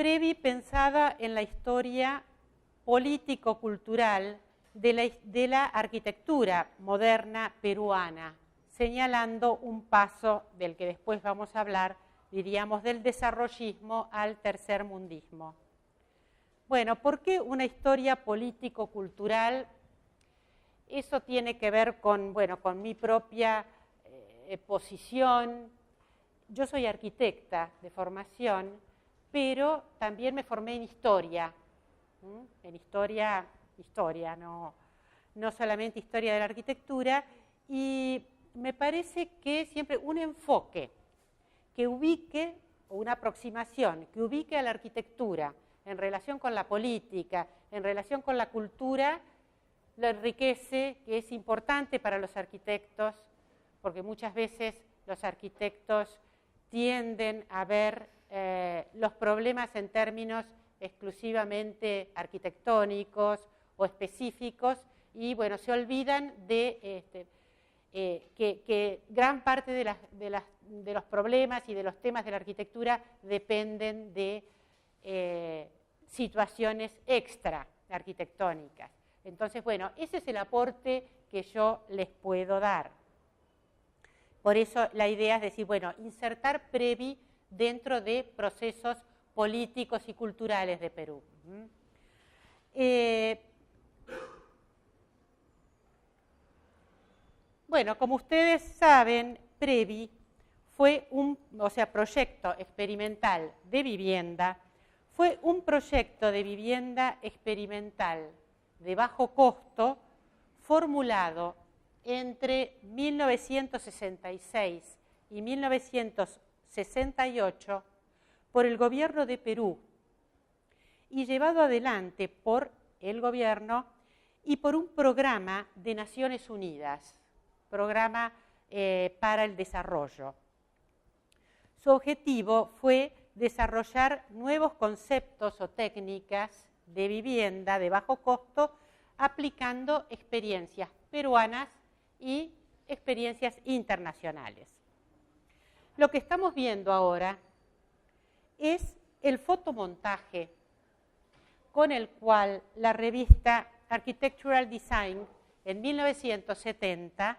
Previ pensada en la historia político-cultural de la arquitectura moderna peruana, señalando un paso del que después vamos a hablar, diríamos, del desarrollismo al tercermundismo. Bueno, ¿por qué una historia político-cultural? Eso tiene que ver con, bueno, con mi propia posición. Yo soy arquitecta de formación, pero también me formé en historia. En historia, no solamente historia de la arquitectura, y me parece que siempre un enfoque que ubique, o una aproximación que ubique a la arquitectura en relación con la política, en relación con la cultura, lo enriquece, que es importante para los arquitectos, porque muchas veces los arquitectos tienden a ver los problemas en términos exclusivamente arquitectónicos o específicos y, bueno, se olvidan de que gran parte de los problemas y de los temas de la arquitectura dependen de situaciones extra arquitectónicas. Entonces, bueno, ese es el aporte que yo les puedo dar. Por eso la idea es decir, bueno, insertar Previ dentro de procesos políticos y culturales de Perú. Bueno, como ustedes saben, Previ fue proyecto experimental de vivienda, fue un proyecto de vivienda experimental de bajo costo formulado entre 1966 y 1968 por el gobierno de Perú y llevado adelante por el gobierno y por un programa de Naciones Unidas, programa para el desarrollo. Su objetivo fue desarrollar nuevos conceptos o técnicas de vivienda de bajo costo aplicando experiencias peruanas y experiencias internacionales. Lo que estamos viendo ahora es el fotomontaje con el cual la revista Architectural Design en 1970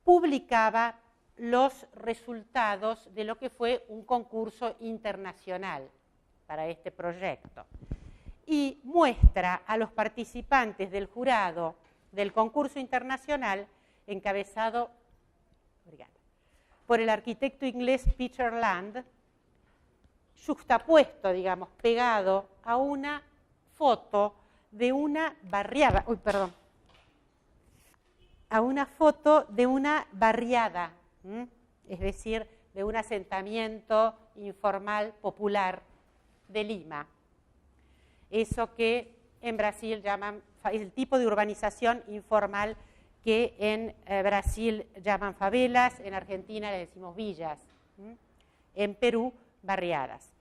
publicaba los resultados de lo que fue un concurso internacional para este proyecto y muestra a los participantes del jurado del concurso internacional encabezado por el arquitecto inglés Peter Land, juxtapuesto, digamos, pegado a una foto de una barriada, a una foto de una barriada, es decir, de un asentamiento informal popular de Lima. Eso que en Brasil llaman, el tipo de urbanización informal que en Brasil llaman favelas, en Argentina le decimos villas, en Perú barriadas.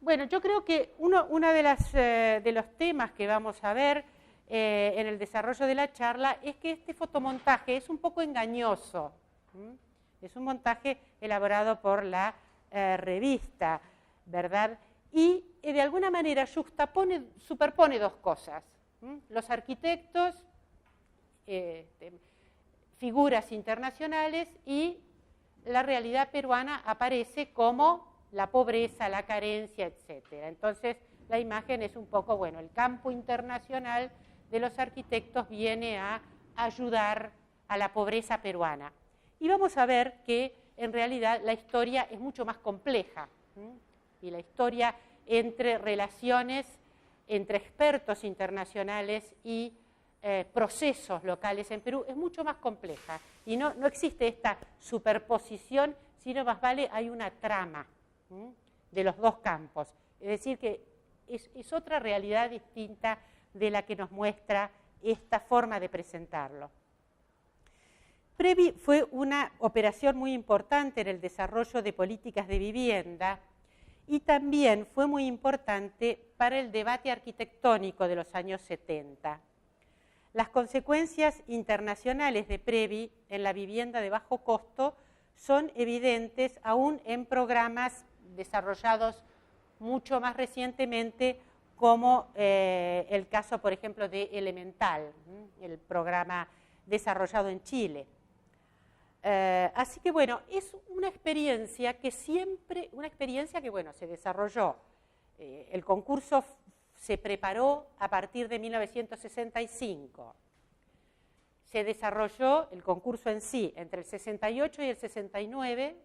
Bueno, yo creo que uno de los temas que vamos a ver en el desarrollo de la charla es que este fotomontaje es un poco engañoso. Es un montaje elaborado por la revista, ¿verdad? Y de alguna manera superpone dos cosas. Los arquitectos, figuras internacionales y la realidad peruana aparece como la pobreza, la carencia, etc. Entonces, la imagen es un poco, bueno, el campo internacional de los arquitectos viene a ayudar a la pobreza peruana. Y vamos a ver que, en realidad, la historia es mucho más compleja. Y la historia entre relaciones entre expertos internacionales y procesos locales en Perú es mucho más compleja. Y no existe esta superposición, sino más vale hay una trama de los dos campos. Es decir, que es otra realidad distinta de la que nos muestra esta forma de presentarlo. Previ fue una operación muy importante en el desarrollo de políticas de vivienda y también fue muy importante para el debate arquitectónico de los años 70. Las consecuencias internacionales de Previ en la vivienda de bajo costo son evidentes aún en programas desarrollados mucho más recientemente, como el caso, por ejemplo, de Elemental, el programa desarrollado en Chile. Así que, bueno, es una experiencia que bueno, se desarrolló. El concurso se preparó a partir de 1965. Se desarrolló el concurso en sí entre el 68 y el 69,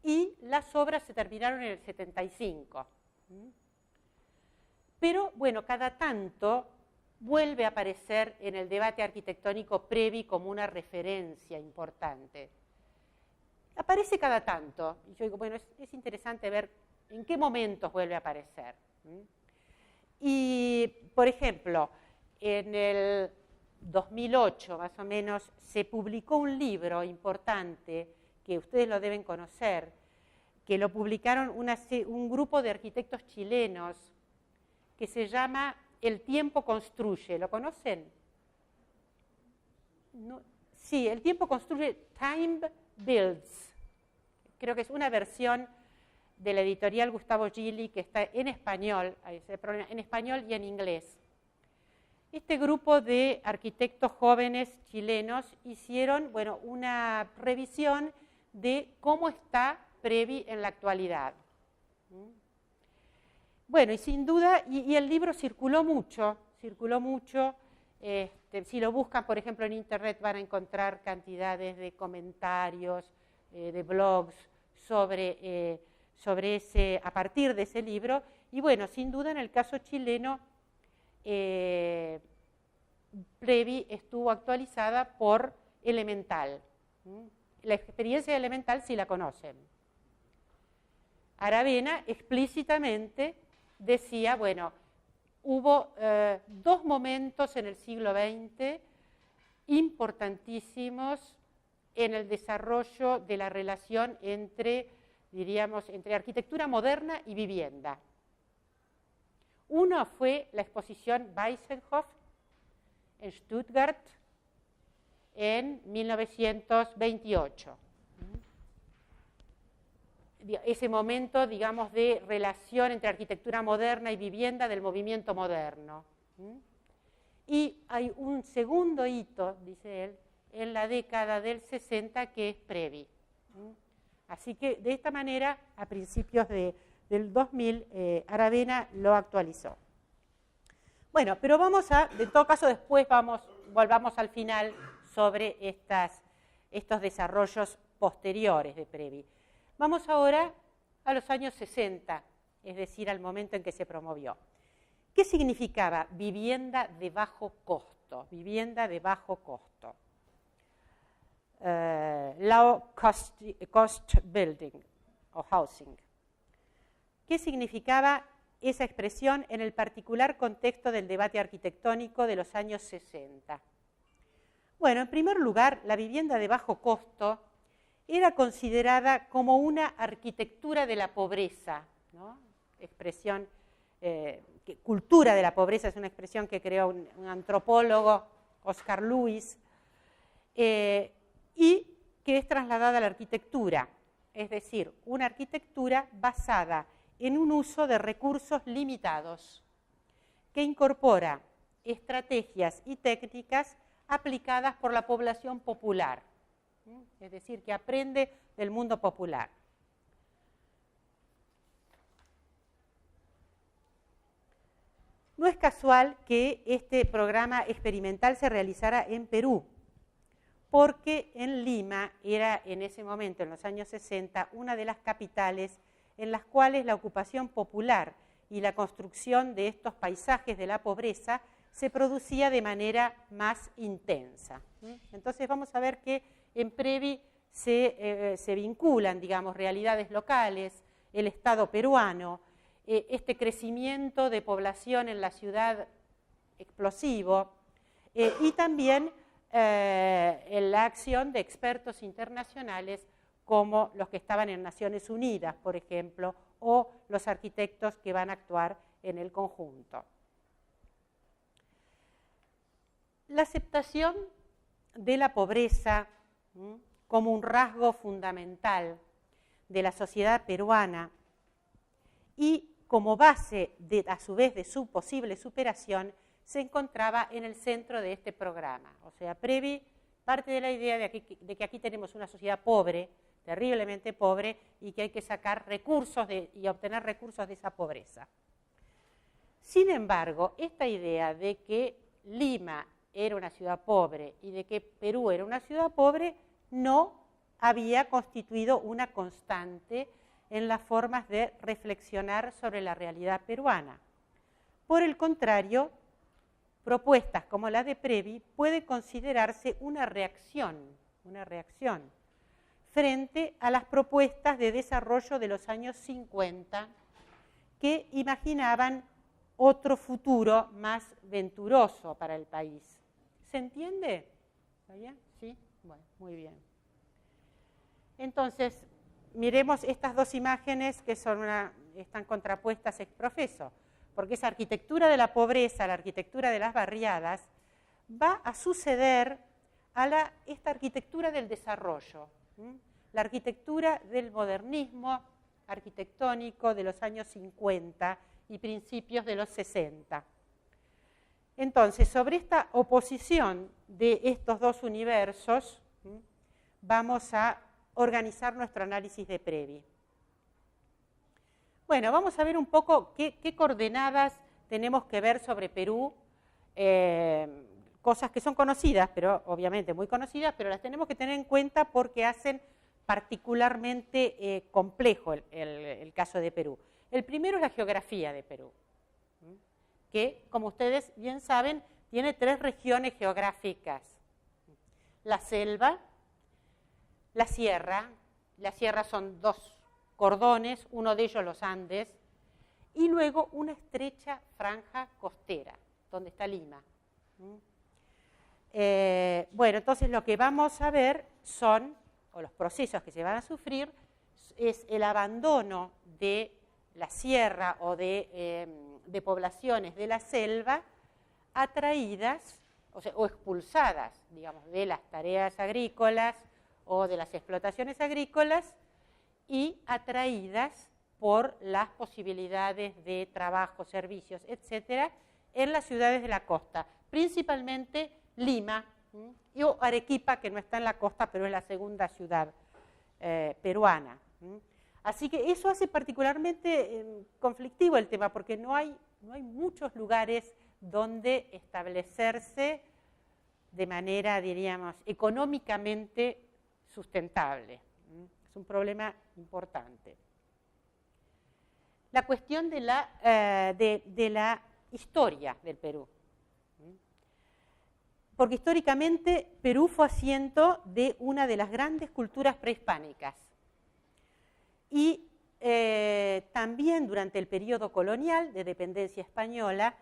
y las obras se terminaron en el 75. Pero, bueno, cada tanto vuelve a aparecer en el debate arquitectónico Previ como una referencia importante. Aparece cada tanto, y yo digo, bueno, es interesante ver en qué momentos vuelve a aparecer. Y, por ejemplo, en el 2008, más o menos, se publicó un libro importante, que ustedes lo deben conocer, que lo publicaron un grupo de arquitectos chilenos, que se llama El tiempo construye. ¿Lo conocen? No. Sí, El tiempo construye, Time Builds. Creo que es una versión de la editorial Gustavo Gili, que está en español, en español y en inglés. Este grupo de arquitectos jóvenes chilenos hicieron, bueno, una revisión de cómo está Previ en la actualidad. Bueno, y sin duda, y el libro circuló mucho. Si lo buscan, por ejemplo, en internet, van a encontrar cantidades de comentarios, de blogs a partir de ese libro. Y bueno, sin duda, en el caso chileno, Previ estuvo actualizada por Elemental. La experiencia de Elemental sí la conocen. Aravena explícitamente decía, bueno, hubo dos momentos en el siglo XX importantísimos en el desarrollo de la relación entre arquitectura moderna y vivienda. Uno fue la exposición Weissenhof en Stuttgart en 1928. Ese momento, digamos, de relación entre arquitectura moderna y vivienda del movimiento moderno. Y hay un segundo hito, dice él, en la década del 60, que es Previ. Así que, de esta manera, a principios del 2000, Aravena lo actualizó. Bueno, pero en todo caso, después volvamos al final sobre estos desarrollos posteriores de Previ. Vamos ahora a los años 60, es decir, al momento en que se promovió. ¿Qué significaba vivienda de bajo costo? Vivienda de bajo costo. Low cost building o housing. ¿Qué significaba esa expresión en el particular contexto del debate arquitectónico de los años 60? Bueno, en primer lugar, la vivienda de bajo costo era considerada como una arquitectura de la pobreza, ¿no? Expresión, cultura de la pobreza es una expresión que creó un antropólogo, Oscar Lewis, y que es trasladada a la arquitectura, es decir, una arquitectura basada en un uso de recursos limitados, que incorpora estrategias y técnicas aplicadas por la población popular. Es decir, que aprende del mundo popular. No es casual que este programa experimental se realizara en Perú, porque en Lima era en ese momento, en los años 60, una de las capitales en las cuales la ocupación popular y la construcción de estos paisajes de la pobreza se producía de manera más intensa. Entonces vamos a ver que en Previ se vinculan, digamos, realidades locales, el Estado peruano, este crecimiento de población en la ciudad explosivo, y también la acción de expertos internacionales como los que estaban en Naciones Unidas, por ejemplo, o los arquitectos que van a actuar en el conjunto. La aceptación de la pobreza como un rasgo fundamental de la sociedad peruana y como base, a su vez, de su posible superación, se encontraba en el centro de este programa. O sea, Previ parte de la idea de que aquí tenemos una sociedad pobre, terriblemente pobre, y que hay que sacar recursos y obtener recursos de esa pobreza. Sin embargo, esta idea de que Lima era una ciudad pobre y de que Perú era una ciudad pobre no había constituido una constante en las formas de reflexionar sobre la realidad peruana. Por el contrario, propuestas como la de Previ pueden considerarse una reacción frente a las propuestas de desarrollo de los años 50 que imaginaban otro futuro más venturoso para el país. ¿Se entiende? ¿Está bien? ¿Sí? Bueno, muy bien. Entonces, miremos estas dos imágenes que están contrapuestas ex profeso, porque esa arquitectura de la pobreza, la arquitectura de las barriadas, va a suceder a esta arquitectura del desarrollo, la arquitectura del modernismo arquitectónico de los años 50 y principios de los 60. Entonces, sobre esta oposición de estos dos universos, vamos a organizar nuestro análisis de Previ. Bueno, vamos a ver un poco qué coordenadas tenemos que ver sobre Perú, cosas que son conocidas, pero obviamente muy conocidas, pero las tenemos que tener en cuenta porque hacen particularmente complejo el caso de Perú. El primero es la geografía de Perú, que, como ustedes bien saben, tiene 3 regiones geográficas: la selva, la sierra son 2 cordones, uno de ellos los Andes, y luego una estrecha franja costera, donde está Lima. Bueno, entonces lo que vamos a ver son, o los procesos que se van a sufrir, es el abandono de la sierra o de poblaciones de la selva atraídas, o expulsadas, digamos, de las tareas agrícolas o de las explotaciones agrícolas y atraídas por las posibilidades de trabajo, servicios, etcétera, en las ciudades de la costa, principalmente Lima y Arequipa, que no está en la costa, pero es la segunda ciudad peruana. Así que eso hace particularmente conflictivo el tema, porque no hay muchos lugares donde establecerse de manera, diríamos, económicamente sustentable. Es un problema importante. La cuestión de la historia del Perú. Porque históricamente Perú fue asiento de una de las grandes culturas prehispánicas. Y también durante el periodo colonial de dependencia española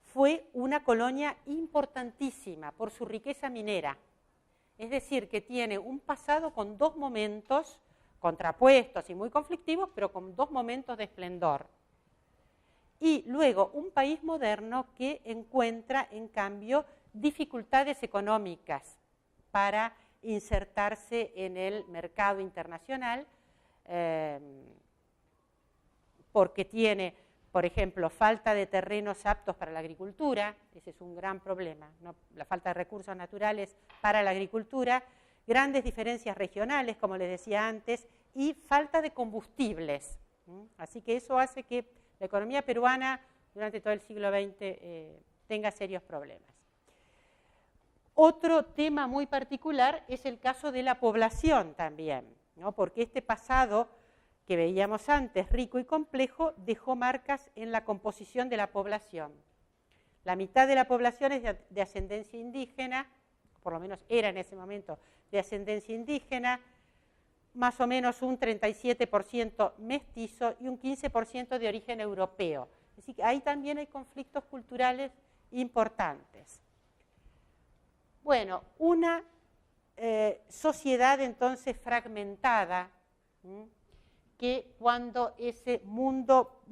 fue una colonia importantísima por su riqueza minera. Es decir, que tiene un pasado con 2 momentos contrapuestos y muy conflictivos, pero con 2 momentos de esplendor. Y luego un país moderno que encuentra, en cambio, dificultades económicas para insertarse en el mercado internacional, porque tiene, por ejemplo, falta de terrenos aptos para la agricultura, ese es un gran problema, ¿no? La falta de recursos naturales para la agricultura, grandes diferencias regionales, como les decía antes, y falta de combustibles. Así que eso hace que la economía peruana durante todo el siglo XX tenga serios problemas. Otro tema muy particular es el caso de la población también, ¿no? Porque este pasado que veíamos antes, rico y complejo, dejó marcas en la composición de la población. La mitad de la población es de ascendencia indígena, por lo menos era en ese momento de ascendencia indígena, más o menos un 37% mestizo y un 15% de origen europeo. Es decir, que ahí también hay conflictos culturales importantes. Bueno, una sociedad entonces fragmentada, que cuando ese mundo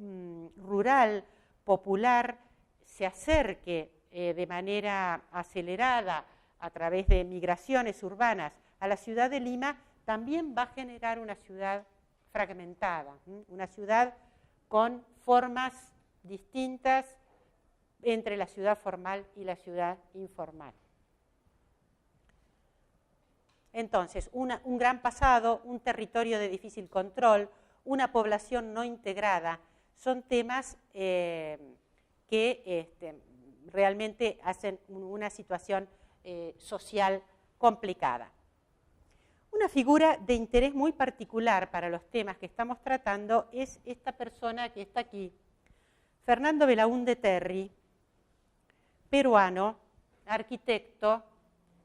rural, popular, se acerque de manera acelerada a través de migraciones urbanas a la ciudad de Lima, también va a generar una ciudad fragmentada, una ciudad con formas distintas entre la ciudad formal y la ciudad informal. Entonces, un gran pasado, un territorio de difícil control, una población no integrada, son temas que realmente hacen una situación social complicada. Una figura de interés muy particular para los temas que estamos tratando es esta persona que está aquí, Fernando Belaúnde Terry, peruano, arquitecto,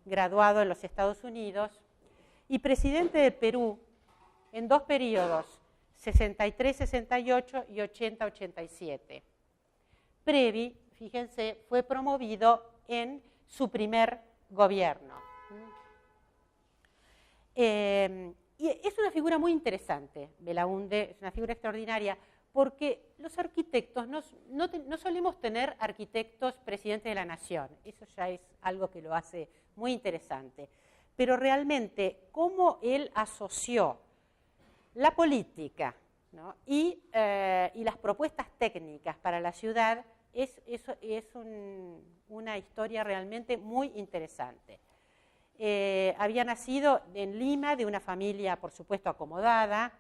graduado en los Estados Unidos y presidente del Perú en 2 periodos, 63-68 y 80-87. Previ, fíjense, fue promovido en su primer gobierno. Y es una figura muy interesante, Belaúnde, es una figura extraordinaria, porque los arquitectos, no solemos tener arquitectos presidentes de la nación, eso ya es algo que lo hace muy interesante, pero realmente cómo él asoció la política, ¿no? y las propuestas técnicas para la ciudad es una historia realmente muy interesante. Había nacido en Lima de una familia, por supuesto, acomodada.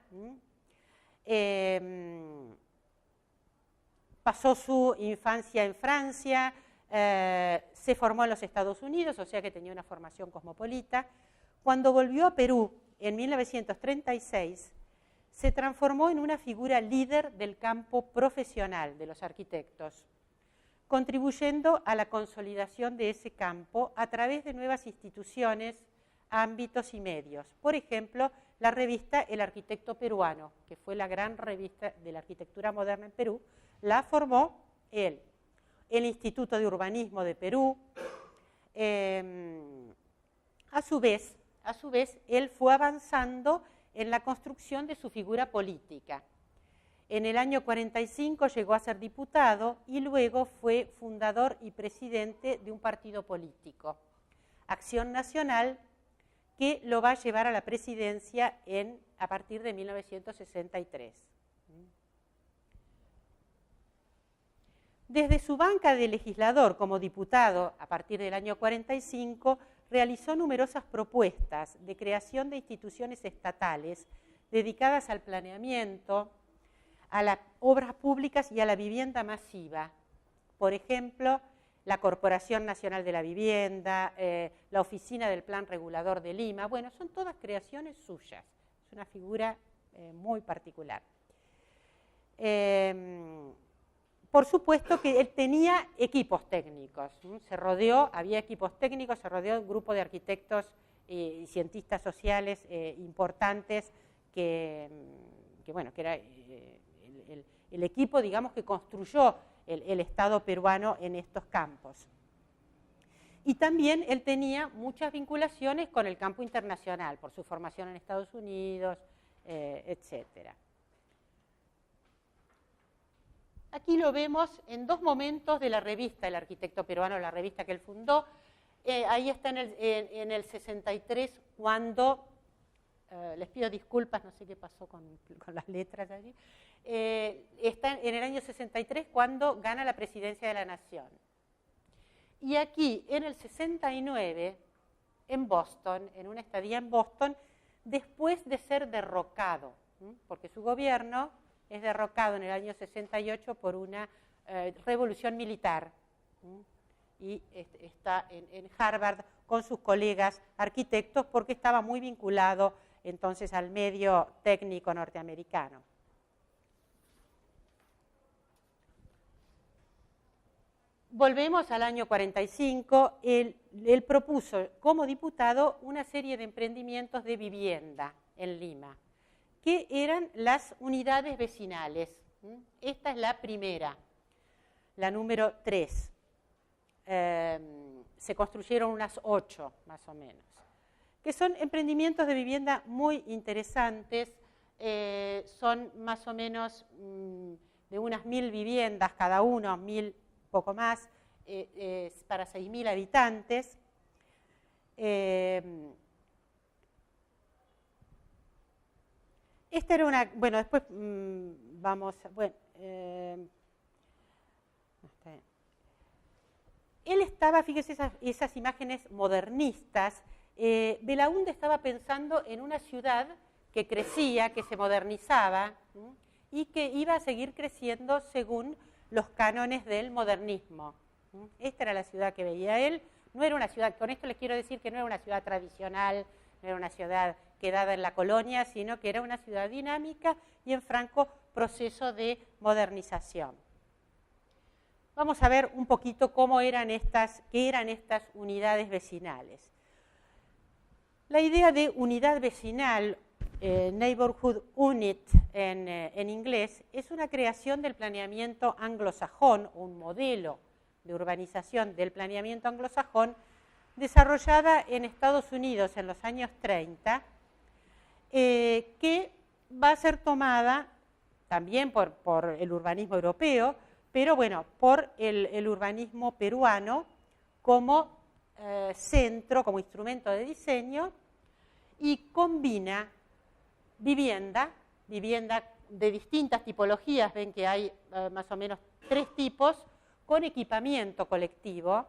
Pasó su infancia en Francia, se formó en los Estados Unidos, o sea que tenía una formación cosmopolita. Cuando volvió a Perú en 1936, se transformó en una figura líder del campo profesional de los arquitectos, contribuyendo a la consolidación de ese campo a través de nuevas instituciones, ámbitos y medios. Por ejemplo, la revista El Arquitecto Peruano, que fue la gran revista de la arquitectura moderna en Perú, la formó él. El Instituto de Urbanismo de Perú. A su vez, él fue avanzando en la construcción de su figura política. En el año 45 llegó a ser diputado y luego fue fundador y presidente de un partido político, Acción Nacional, que lo va a llevar a la presidencia a partir de 1963. Desde su banca de legislador como diputado, a partir del año 45, realizó numerosas propuestas de creación de instituciones estatales dedicadas al planeamiento, a las obras públicas y a la vivienda masiva. Por ejemplo, la Corporación Nacional de la Vivienda, la Oficina del Plan Regulador de Lima. Bueno, son todas creaciones suyas. Es una figura muy particular. Por supuesto que él tenía equipos técnicos. Había equipos técnicos, se rodeó de un grupo de arquitectos y cientistas sociales importantes que era el equipo, digamos, que construyó el Estado peruano en estos campos. Y también él tenía muchas vinculaciones con el campo internacional, por su formación en Estados Unidos, etc. Aquí lo vemos en 2 momentos de la revista El Arquitecto Peruano, la revista que él fundó. Ahí está en el 63, cuando, les pido disculpas, no sé qué pasó con las letras allí, está en el año 63 cuando gana la presidencia de la Nación. Y aquí, en el 69, en Boston, en una estadía en Boston, después de ser derrocado, porque su gobierno es derrocado en el año 68 por una revolución militar, y está en Harvard con sus colegas arquitectos porque estaba muy vinculado entonces al medio técnico norteamericano. Volvemos al año 45, él propuso como diputado una serie de emprendimientos de vivienda en Lima, que eran las unidades vecinales. Esta es la primera, la número 3. Se construyeron unas 8, más o menos, que son emprendimientos de vivienda muy interesantes, son más o menos de unas 1000 viviendas cada uno, 1000, poco más, para 6000 habitantes. Esta era una, bueno, después bueno, él estaba, fíjese esas imágenes modernistas, Belaúnde estaba pensando en una ciudad que crecía, que se modernizaba y que iba a seguir creciendo según los cánones del modernismo. Esta era la ciudad que veía él. No era una ciudad, con esto les quiero decir que no era una ciudad tradicional, no era una ciudad quedada en la colonia, sino que era una ciudad dinámica y en franco proceso de modernización. Vamos a ver un poquito qué eran estas unidades vecinales. La idea de unidad vecinal, neighborhood unit en inglés, es una creación del planeamiento anglosajón, un modelo de urbanización del planeamiento anglosajón, desarrollada en Estados Unidos en los años 30, que va a ser tomada también por el urbanismo europeo, pero bueno, por el urbanismo peruano como centro, como instrumento de diseño, y combina vivienda de distintas tipologías, ven que hay más o menos 3 tipos, con equipamiento colectivo,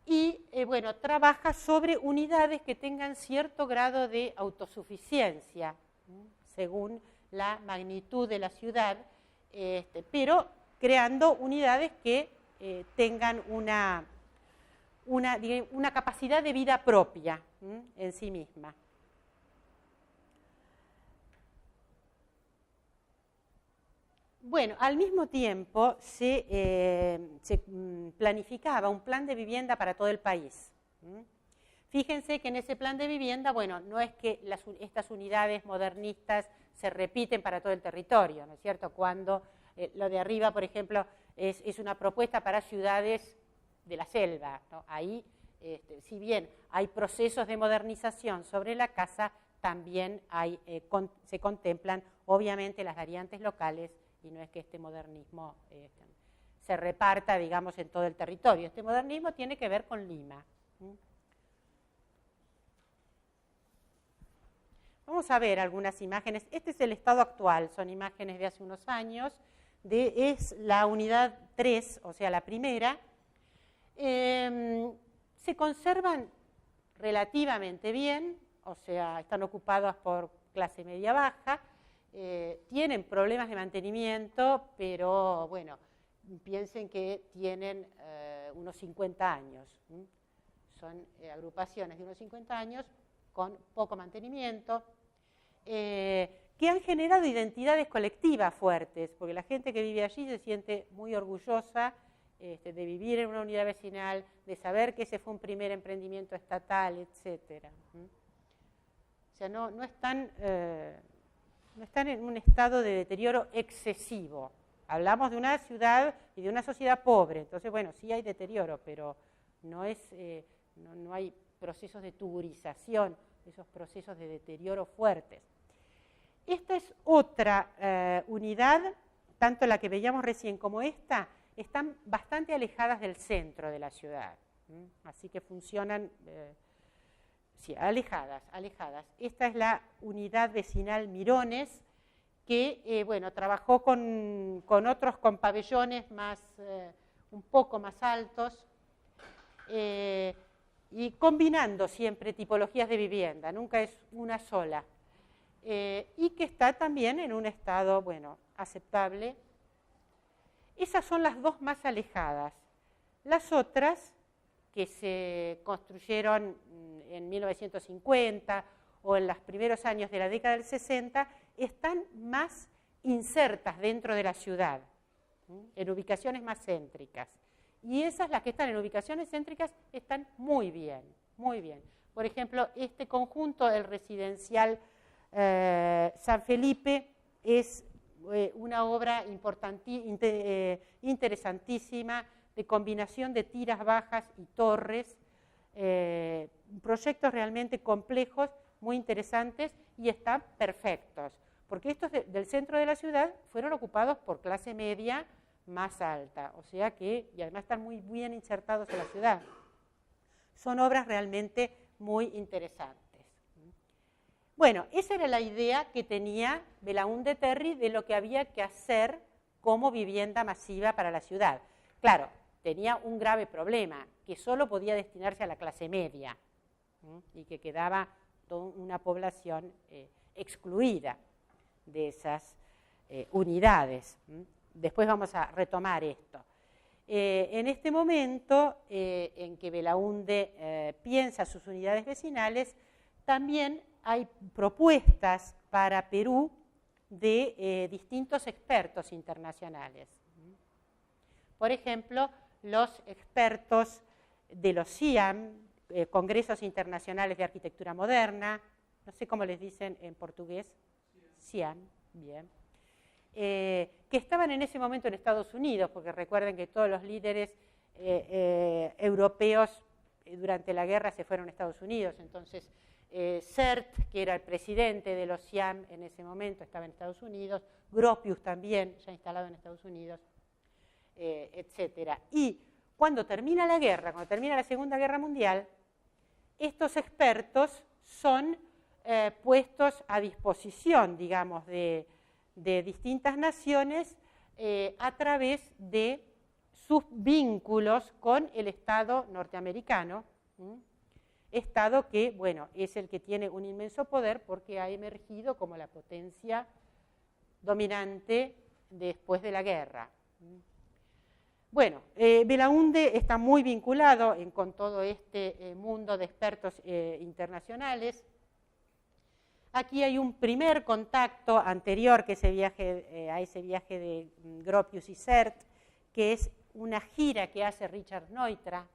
y bueno, trabaja sobre unidades que tengan cierto grado de autosuficiencia, según la magnitud de la ciudad, pero creando unidades que tengan una capacidad de vida propia en sí misma. Bueno, al mismo tiempo se planificaba un plan de vivienda para todo el país. Fíjense que en ese plan de vivienda, bueno, no es que estas unidades modernistas se repiten para todo el territorio, ¿no es cierto? Cuando lo de arriba, por ejemplo, es una propuesta para ciudades de la selva, ¿no? Ahí, si bien hay procesos de modernización sobre la casa, también se contemplan, obviamente, las variantes locales, y no es que este modernismo se reparta, digamos, en todo el territorio. Este modernismo tiene que ver con Lima. Vamos a ver algunas imágenes. Este es el estado actual, son imágenes de hace unos años, es la unidad 3, o sea, la primera. Se conservan relativamente bien, o sea, están ocupadas por clase media-baja, tienen problemas de mantenimiento, pero bueno, piensen que tienen unos 50 años. Son agrupaciones de unos 50 años con poco mantenimiento, que han generado identidades colectivas fuertes, porque la gente que vive allí se siente muy orgullosa de vivir en una unidad vecinal, de saber que ese fue un primer emprendimiento estatal, etc. O sea, no están en un estado de deterioro excesivo. Hablamos de una ciudad y de una sociedad pobre, entonces, bueno, sí hay deterioro, pero no hay procesos de tuburización, esos procesos de deterioro fuertes. Esta es otra unidad, tanto la que veíamos recién como esta, están bastante alejadas del centro de la ciudad, así que funcionan, sí, alejadas. Esta es la unidad vecinal Mirones, que, bueno, trabajó con pabellones un poco más altos, y combinando siempre tipologías de vivienda, nunca es una sola, y que está también en un estado, bueno, aceptable. Esas son las dos más alejadas. Las otras, que se construyeron en 1950 o en los primeros años de la década del 60, están más insertas dentro de la ciudad, en ubicaciones más céntricas. Y esas, las que están en ubicaciones céntricas, están muy bien, muy bien. Por ejemplo, este conjunto, el residencial San Felipe, es una obra interesantísima de combinación de tiras bajas y torres, proyectos realmente complejos, muy interesantes, y están perfectos, porque estos del centro de la ciudad fueron ocupados por clase media más alta, o sea que, y además están muy bien insertados en la ciudad. Son obras realmente muy interesantes. Bueno, esa era la idea que tenía Belaúnde Terry de lo que había que hacer como vivienda masiva para la ciudad. Claro, tenía un grave problema, que solo podía destinarse a la clase media, y que quedaba una población excluida de esas unidades. Después vamos a retomar esto. En este momento en que Belaúnde piensa sus unidades vecinales, también hay propuestas para Perú de distintos expertos internacionales. Por ejemplo, los expertos de los CIAM, Congresos Internacionales de Arquitectura Moderna, no sé cómo les dicen en portugués, CIAM, bien, que estaban en ese momento en Estados Unidos, porque recuerden que todos los líderes europeos durante la guerra se fueron a Estados Unidos, entonces Sert, que era el presidente de los CIAM en ese momento, estaba en Estados Unidos, Gropius también, ya instalado en Estados Unidos, etcétera. Y cuando termina la guerra, cuando termina la Segunda Guerra Mundial, estos expertos son puestos a disposición, digamos, de distintas naciones a través de sus vínculos con el Estado norteamericano, Estado que, bueno, es el que tiene un inmenso poder porque ha emergido como la potencia dominante después de la guerra. Bueno, Belaúnde está muy vinculado con todo este mundo de expertos internacionales. Aquí hay un primer contacto anterior que a ese viaje de Gropius y Sert, que es una gira que hace Richard Neutra,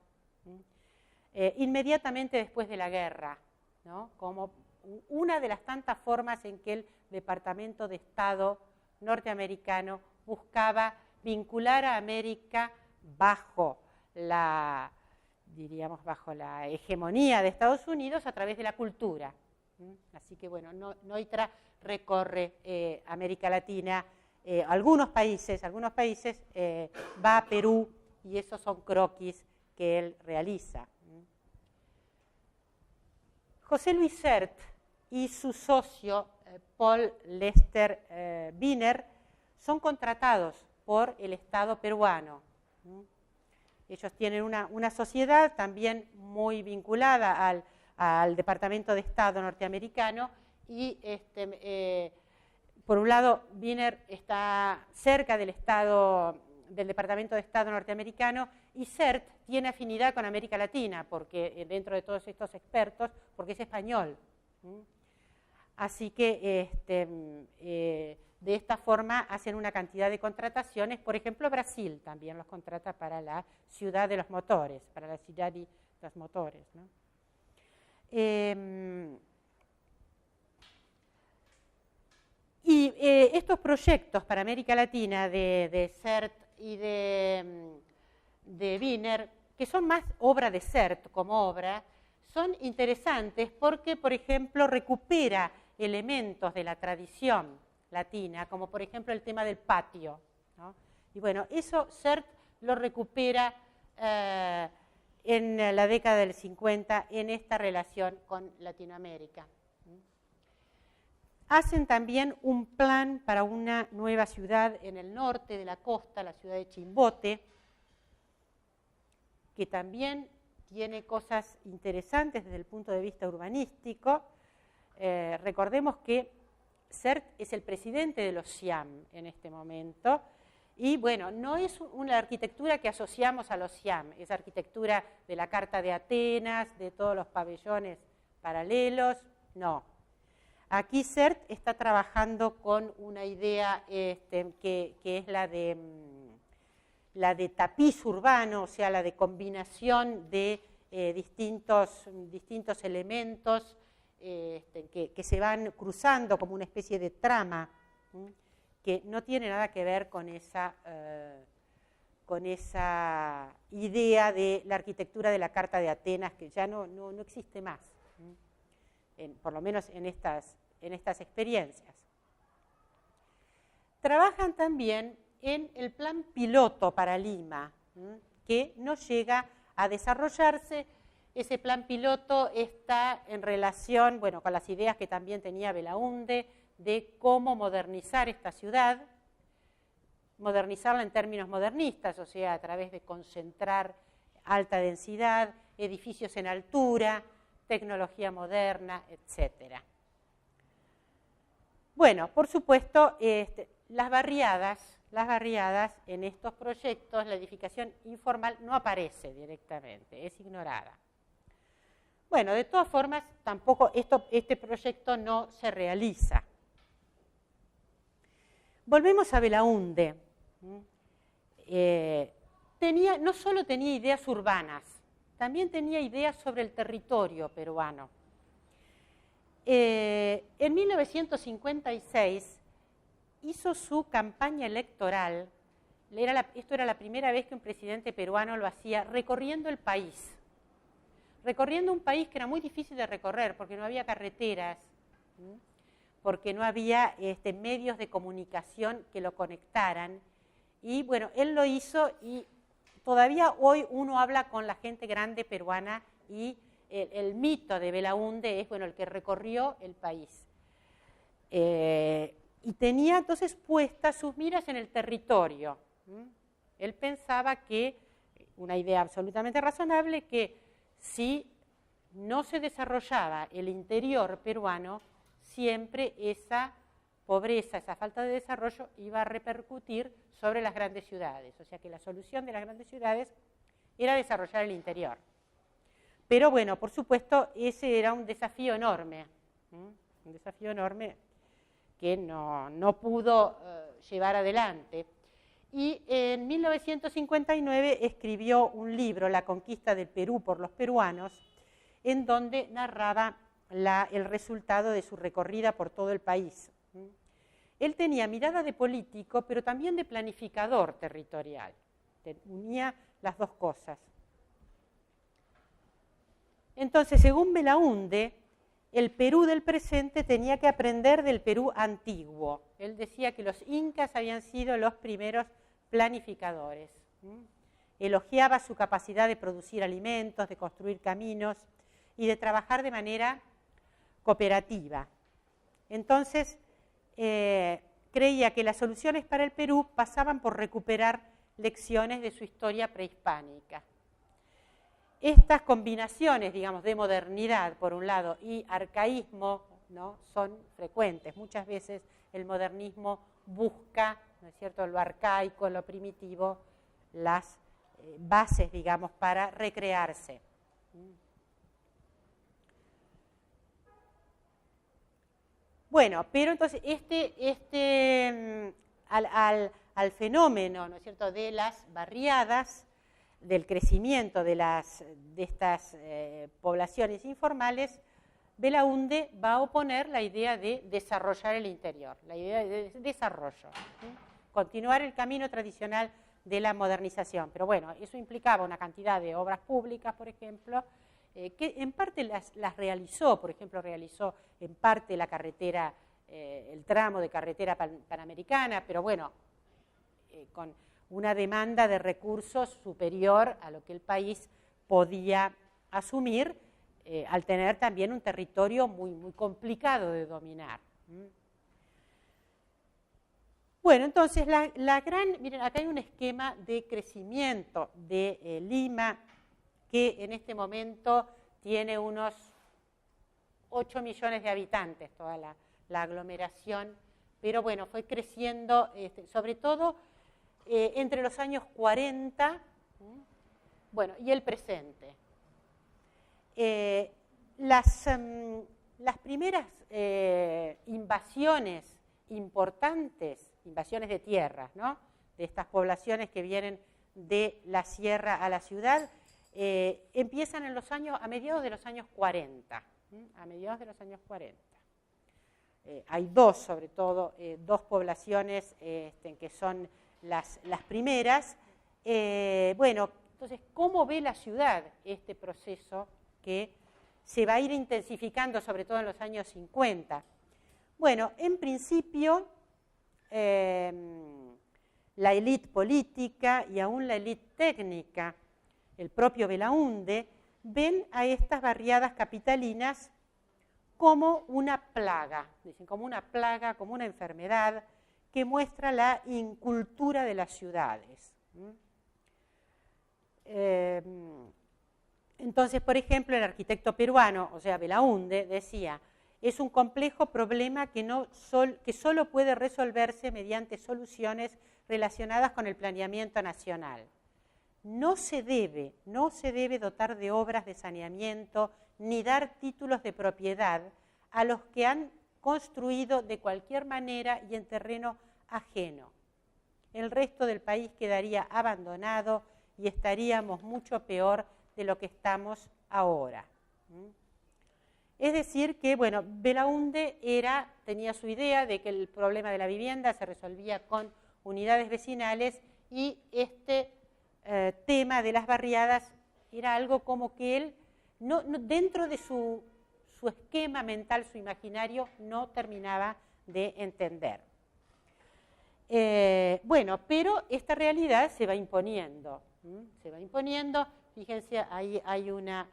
inmediatamente después de la guerra, ¿no? Como una de las tantas formas en que el Departamento de Estado norteamericano buscaba vincular a América bajo la hegemonía de Estados Unidos a través de la cultura. Así que, bueno, Neutra recorre América Latina, algunos países, va a Perú, y esos son croquis que él realiza. José Luis Sert y su socio Paul Lester Wiener son contratados por el Estado peruano. Ellos tienen una sociedad también muy vinculada al Departamento de Estado norteamericano y por un lado Wiener está cerca del Departamento de Estado norteamericano y Sert tiene afinidad con América Latina porque dentro de todos estos expertos, porque es español. Así que de esta forma hacen una cantidad de contrataciones. Por ejemplo, Brasil también los contrata para la ciudad de los motores, para la ciudad de los motores, ¿no? Y estos proyectos para América Latina de Sert y de Wiener, que son más obra de Sert como obra, son interesantes porque, por ejemplo, recupera elementos de la tradición latina, como por ejemplo el tema del patio, ¿no? Y bueno, eso Sert lo recupera en la década del 50 en esta relación con Latinoamérica. Hacen también un plan para una nueva ciudad en el norte de la costa, la ciudad de Chimbote, que también tiene cosas interesantes desde el punto de vista urbanístico. Recordemos que Sert es el presidente de los CIAM en este momento, y bueno, no es una arquitectura que asociamos a los CIAM, es arquitectura de la Carta de Atenas, de todos los pabellones paralelos, no. Aquí Sert está trabajando con una idea que es la de tapiz urbano, o sea, la de combinación de distintos elementos que se van cruzando como una especie de trama, que no tiene nada que ver con esa idea de la arquitectura de la Carta de Atenas, que ya no existe más, por lo menos en estas experiencias. Trabajan también en el plan piloto para Lima, que no llega a desarrollarse Ese plan piloto está en relación, bueno, con las ideas que también tenía Belaunde de cómo modernizar esta ciudad, modernizarla en términos modernistas, o sea, a través de concentrar alta densidad, edificios en altura, tecnología moderna, etc. Bueno, por supuesto, las barriadas en estos proyectos, la edificación informal no aparece directamente, es ignorada. Bueno, de todas formas, tampoco este proyecto no se realiza. Volvemos a Belaunde. No solo tenía ideas urbanas, también tenía ideas sobre el territorio peruano. En 1956 hizo su campaña electoral, esto era la primera vez que un presidente peruano lo hacía, recorriendo el país. Recorriendo un país que era muy difícil de recorrer porque no había carreteras, porque no había medios de comunicación que lo conectaran. Y bueno, él lo hizo y todavía hoy uno habla con la gente grande peruana y el mito de Belaunde es, bueno, el que recorrió el país. Y tenía entonces puestas sus miras en el territorio. Él pensaba que, una idea absolutamente razonable, que si no se desarrollaba el interior peruano, siempre esa pobreza, esa falta de desarrollo iba a repercutir sobre las grandes ciudades. O sea que la solución de las grandes ciudades era desarrollar el interior. Pero bueno, por supuesto, ese era un desafío enorme que no pudo llevar adelante. Y en 1959 escribió un libro, La conquista del Perú por los peruanos, en donde narraba el resultado de su recorrida por todo el país. Él tenía mirada de político, pero también de planificador territorial. Unía las dos cosas. Entonces, según Belaunde, el Perú del presente tenía que aprender del Perú antiguo. Él decía que los incas habían sido los primeros planificadores. Elogiaba su capacidad de producir alimentos, de construir caminos y de trabajar de manera cooperativa. Entonces, creía que las soluciones para el Perú pasaban por recuperar lecciones de su historia prehispánica. Estas combinaciones, digamos, de modernidad, por un lado, y arcaísmo, ¿no?, son frecuentes. Muchas veces el modernismo busca, ¿no es cierto?, lo arcaico, lo primitivo, las bases, digamos, para recrearse. Bueno, pero entonces al fenómeno, ¿no es cierto?, de las barriadas, del crecimiento de estas poblaciones informales, Belaunde va a oponer la idea de desarrollar el interior, la idea de desarrollo, continuar el camino tradicional de la modernización. Pero bueno, eso implicaba una cantidad de obras públicas, por ejemplo, que en parte las realizó, por ejemplo, realizó en parte la carretera, el tramo de carretera panamericana, pero bueno, con una demanda de recursos superior a lo que el país podía asumir, al tener también un territorio muy, muy complicado de dominar. Bueno, entonces, miren, acá hay un esquema de crecimiento de Lima, que en este momento tiene unos 8 millones de habitantes, toda la aglomeración, pero bueno, fue creciendo, sobre todo entre los años 40, bueno, y el presente. Las primeras invasiones importantes, invasiones de tierras, ¿no?, de estas poblaciones que vienen de la sierra a la ciudad, empiezan a mediados de los años 40. A mediados de los años 40. Hay sobre todo dos poblaciones que son las primeras. Bueno, entonces, ¿cómo ve la ciudad este proceso que se va a ir intensificando, sobre todo en los años 50? Bueno, en principio, la élite política y aún la élite técnica, el propio Belaunde, ven a estas barriadas capitalinas como una plaga, dicen, como una plaga, como una enfermedad que muestra la incultura de las ciudades. Entonces, por ejemplo, el arquitecto peruano, o sea, Belaúnde, decía: es un complejo problema que solo puede resolverse mediante soluciones relacionadas con el planeamiento nacional. No se debe dotar de obras de saneamiento ni dar títulos de propiedad a los que han construido de cualquier manera y en terreno ajeno. El resto del país quedaría abandonado y estaríamos mucho peor de lo que estamos ahora. Es decir que, bueno, Belaúnde tenía su idea de que el problema de la vivienda se resolvía con unidades vecinales y este tema de las barriadas era algo como que él, dentro de su esquema mental, su imaginario, no terminaba de entender. Bueno, pero esta realidad se va imponiendo. Fíjense, ahí hay una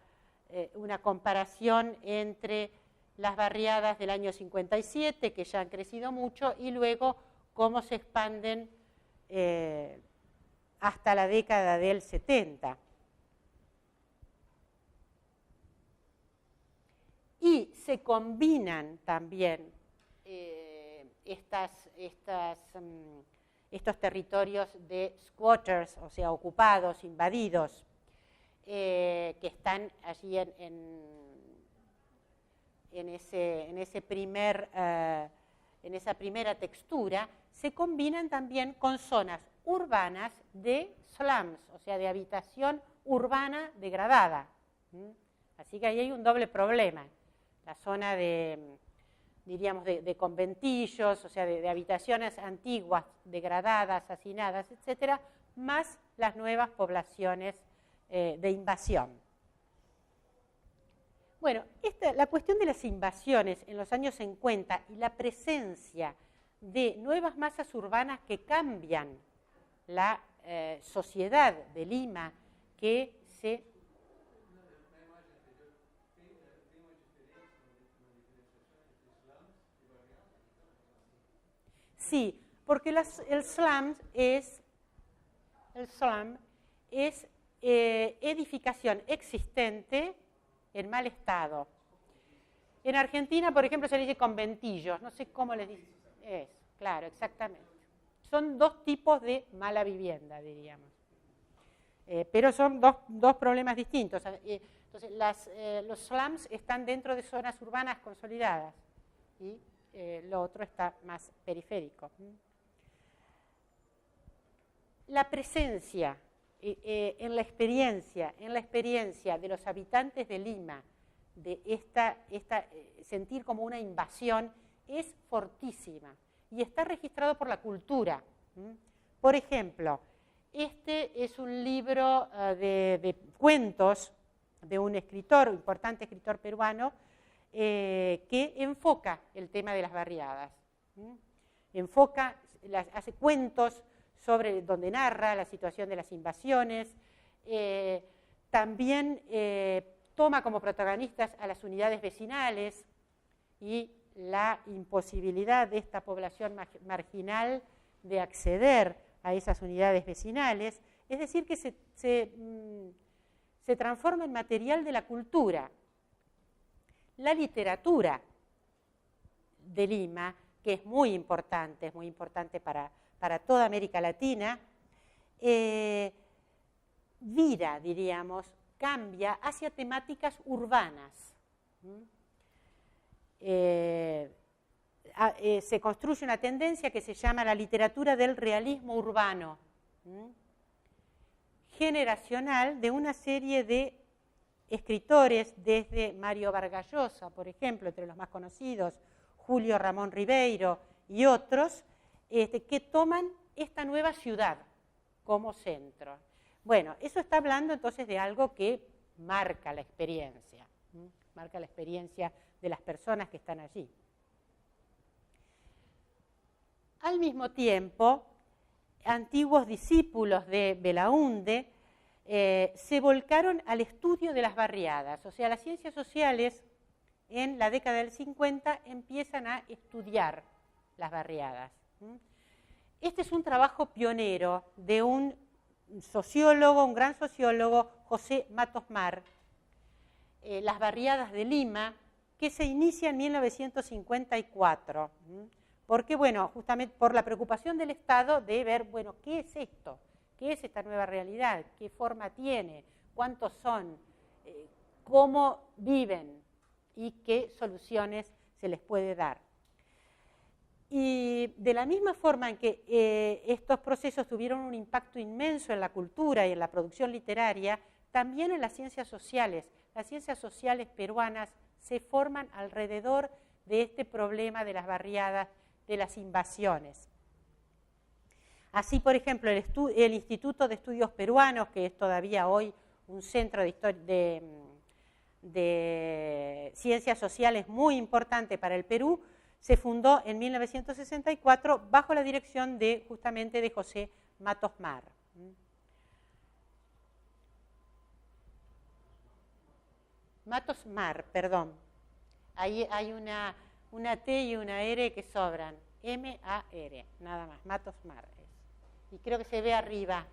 comparación entre las barriadas del año 57, que ya han crecido mucho, y luego cómo se expanden hasta la década del 70. Y se combinan también estos territorios de squatters, o sea, ocupados, invadidos, que están allí en esa primera textura, se combinan también con zonas urbanas de slums, o sea, de habitación urbana degradada. Así que ahí hay un doble problema. La zona diríamos, de conventillos, o sea, de habitaciones antiguas, degradadas, hacinadas, etcétera, más las nuevas poblaciones de invasión. Bueno, la cuestión de las invasiones en los años 50 y la presencia de nuevas masas urbanas que cambian la sociedad de Lima, que se... Sí, porque el slum es edificación existente en mal estado. En Argentina, por ejemplo, se le dice conventillos, no sé cómo les dice. Claro, exactamente. Son dos tipos de mala vivienda, diríamos. Pero son dos problemas distintos. Entonces, los slums están dentro de zonas urbanas consolidadas y lo otro está más periférico. La presencia en la experiencia de los habitantes de Lima, de sentir como una invasión, es fortísima y está registrado por la cultura. Por ejemplo, este es un libro de cuentos de un importante escritor peruano, que enfoca el tema de las barriadas. Hace cuentos donde narra la situación de las invasiones, también toma como protagonistas a las unidades vecinales y la imposibilidad de esta población marginal de acceder a esas unidades vecinales, es decir, que se transforma en material de la cultura. La literatura de Lima, que es muy importante para toda América Latina, cambia hacia temáticas urbanas. Se construye una tendencia que se llama la literatura del realismo urbano, generacional, de una serie de escritores, desde Mario Vargas Llosa, por ejemplo, entre los más conocidos, Julio Ramón Ribeiro y otros, que toman esta nueva ciudad como centro. Bueno, eso está hablando entonces de algo que marca la experiencia de las personas que están allí. Al mismo tiempo, antiguos discípulos de Belaúnde se volcaron al estudio de las barriadas. O sea, las ciencias sociales en la década del 50 empiezan a estudiar las barriadas. Este es un trabajo pionero de un sociólogo, un gran sociólogo, José Matos Mar, Las barriadas de Lima, que se inicia en 1954, porque, bueno, justamente por la preocupación del Estado de ver, bueno, ¿qué es esto? ¿Qué es esta nueva realidad? ¿Qué forma tiene? ¿Cuántos son? ¿Cómo viven? ¿Y qué soluciones se les puede dar? Y de la misma forma en que estos procesos tuvieron un impacto inmenso en la cultura y en la producción literaria, también en las ciencias sociales. Las ciencias sociales peruanas se forman alrededor de este problema de las barriadas, de las invasiones. Así, por ejemplo, el Instituto de Estudios Peruanos, que es todavía hoy un centro de ciencias sociales muy importante para el Perú, se fundó en 1964 bajo la dirección justamente de José Matos Mar. Matos Mar, perdón. Ahí hay una T y una R que sobran. M-A-R, nada más, Matos Mar. Y creo que se ve arriba.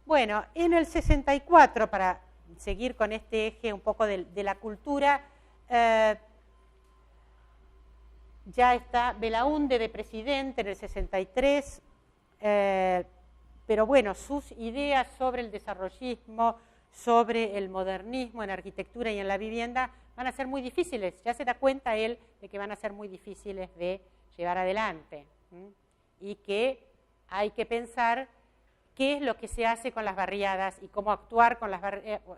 Bueno, en el 64, para seguir con este eje un poco de la cultura, ya está Belaúnde de presidente en el 63, pero bueno, sus ideas sobre el desarrollismo, sobre el modernismo en arquitectura y en la vivienda van a ser muy difíciles. Ya se da cuenta él de que van a ser muy difíciles de llevar adelante y que hay que pensar qué es lo que se hace con las barriadas y cómo actuar con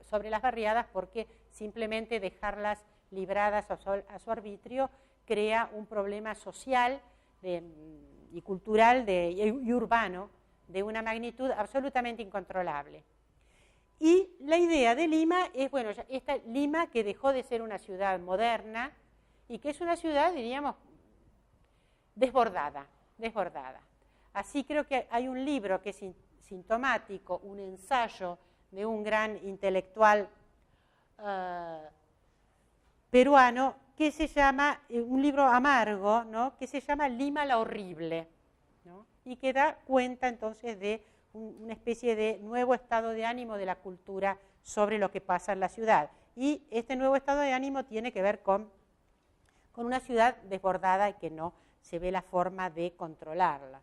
sobre las barriadas, porque simplemente dejarlas libradas a su arbitrio crea un problema social y cultural y urbano de una magnitud absolutamente incontrolable. Y la idea de Lima es, bueno, esta Lima que dejó de ser una ciudad moderna y que es una ciudad, diríamos, desbordada. Así creo que hay un libro que es sintomático, un ensayo de un gran intelectual peruano que se llama, un libro amargo, ¿no?, que se llama Lima la Horrible, ¿no?, y que da cuenta entonces de una especie de nuevo estado de ánimo de la cultura sobre lo que pasa en la ciudad. Y este nuevo estado de ánimo tiene que ver con una ciudad desbordada y que no se ve la forma de controlarla.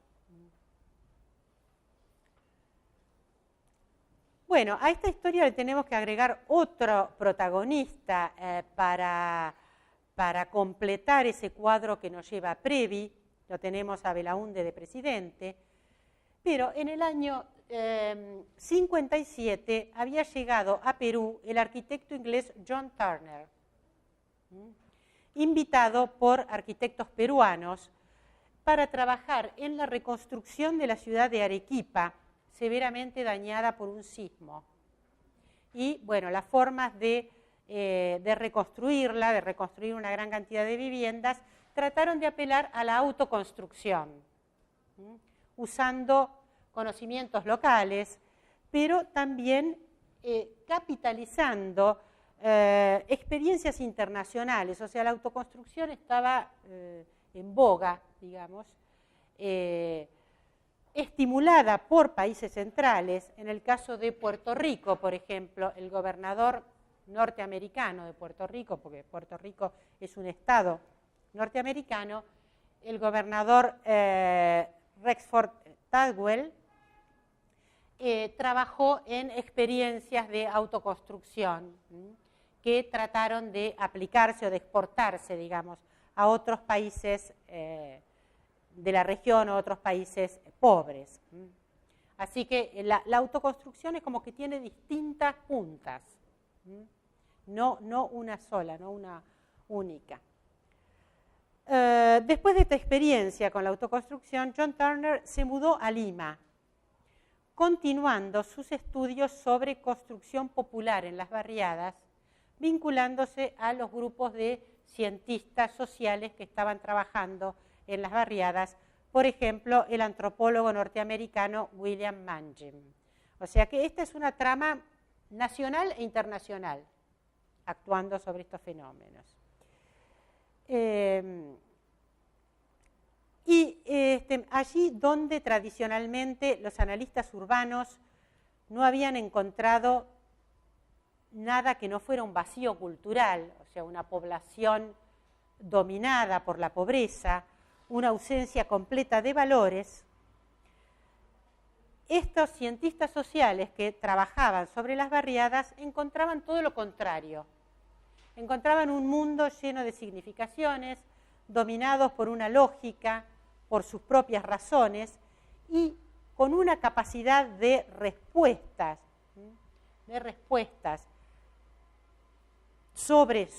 Bueno, a esta historia le tenemos que agregar otro protagonista para completar ese cuadro que nos lleva a Previ. Lo tenemos a Belaúnde de presidente, pero en el año 57 había llegado a Perú el arquitecto inglés John Turner, invitado por arquitectos peruanos para trabajar en la reconstrucción de la ciudad de Arequipa, severamente dañada por un sismo. Y, bueno, las formas de reconstruirla, de reconstruir una gran cantidad de viviendas, trataron de apelar a la autoconstrucción, usando conocimientos locales, pero también capitalizando experiencias internacionales. O sea, la autoconstrucción estaba en boga, digamos, estimulada por países centrales. En el caso de Puerto Rico, por ejemplo, el gobernador norteamericano de Puerto Rico, porque Puerto Rico es un estado norteamericano, el gobernador Rexford Tadwell trabajó en experiencias de autoconstrucción que trataron de aplicarse o de exportarse, digamos, a otros países de la región o otros países pobres. Así que la autoconstrucción es como que tiene distintas puntas, no una sola, no una única. Después de esta experiencia con la autoconstrucción, John Turner se mudó a Lima, continuando sus estudios sobre construcción popular en las barriadas, vinculándose a los grupos de cientistas sociales que estaban trabajando en las barriadas por ejemplo, el antropólogo norteamericano William Mangin. O sea que esta es una trama nacional e internacional, actuando sobre estos fenómenos. Allí donde tradicionalmente los analistas urbanos no habían encontrado nada que no fuera un vacío cultural, o sea, una población dominada por la pobreza, una ausencia completa de valores, estos cientistas sociales que trabajaban sobre las barriadas encontraban todo lo contrario. Encontraban un mundo lleno de significaciones, dominados por una lógica, por sus propias razones y con una capacidad de respuestas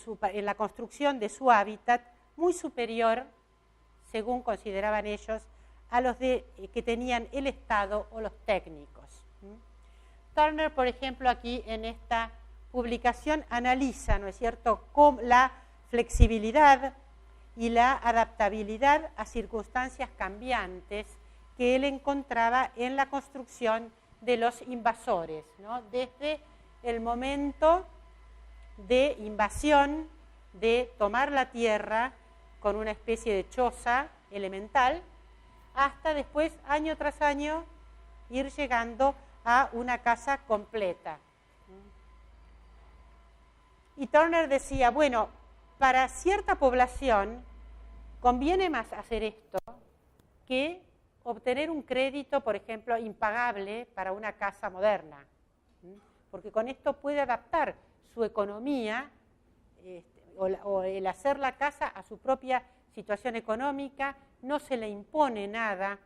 en la construcción de su hábitat muy superior, según consideraban ellos, a los que tenían el Estado o los técnicos. Turner, por ejemplo, aquí en esta publicación analiza, ¿no es cierto?, la flexibilidad y la adaptabilidad a circunstancias cambiantes que él encontraba en la construcción de los invasores, ¿no? Desde el momento de invasión, de tomar la tierra con una especie de choza elemental, hasta después, año tras año, ir llegando a una casa completa. Y Turner decía, bueno, para cierta población conviene más hacer esto que obtener un crédito, por ejemplo, impagable para una casa moderna, porque con esto puede adaptar su economía o el hacer la casa a su propia situación económica, no se le impone nada.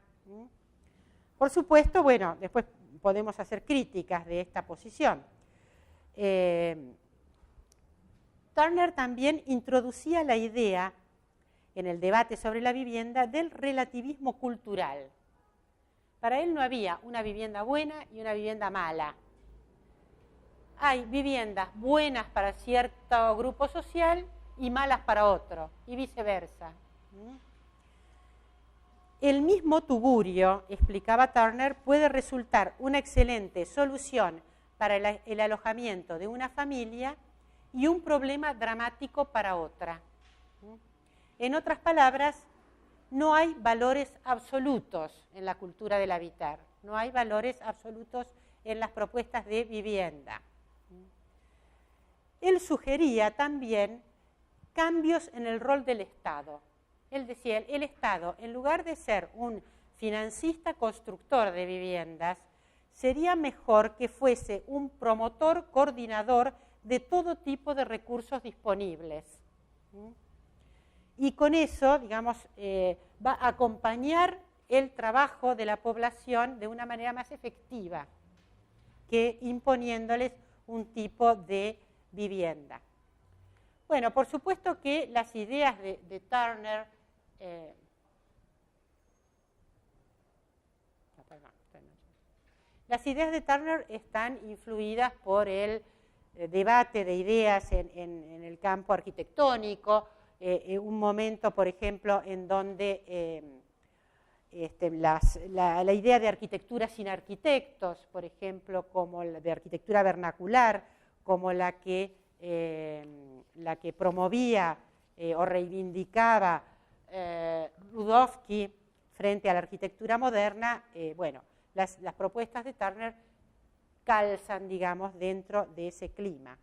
Por supuesto, bueno, después podemos hacer críticas de esta posición. Turner también introducía la idea en el debate sobre la vivienda del relativismo cultural. Para él no había una vivienda buena y una vivienda mala. Hay viviendas buenas para cierto grupo social y malas para otro, y viceversa. El mismo tugurio, explicaba Turner, puede resultar una excelente solución para el alojamiento de una familia y un problema dramático para otra. En otras palabras, no hay valores absolutos en la cultura del habitar, no hay valores absolutos en las propuestas de vivienda. Él sugería también cambios en el rol del Estado. Él decía, el Estado, en lugar de ser un financista constructor de viviendas, sería mejor que fuese un promotor coordinador de todo tipo de recursos disponibles. Y con eso, digamos, va a acompañar el trabajo de la población de una manera más efectiva que imponiéndoles un tipo de vivienda. Bueno, por supuesto que las ideas de Turner están influidas por el debate de ideas en el campo arquitectónico, un momento, por ejemplo, en donde la idea de arquitectura sin arquitectos, por ejemplo, como la de arquitectura vernacular, como la que promovía o reivindicaba Rudowski frente a la arquitectura moderna, bueno, las propuestas de Turner calzan, digamos, dentro de ese clima.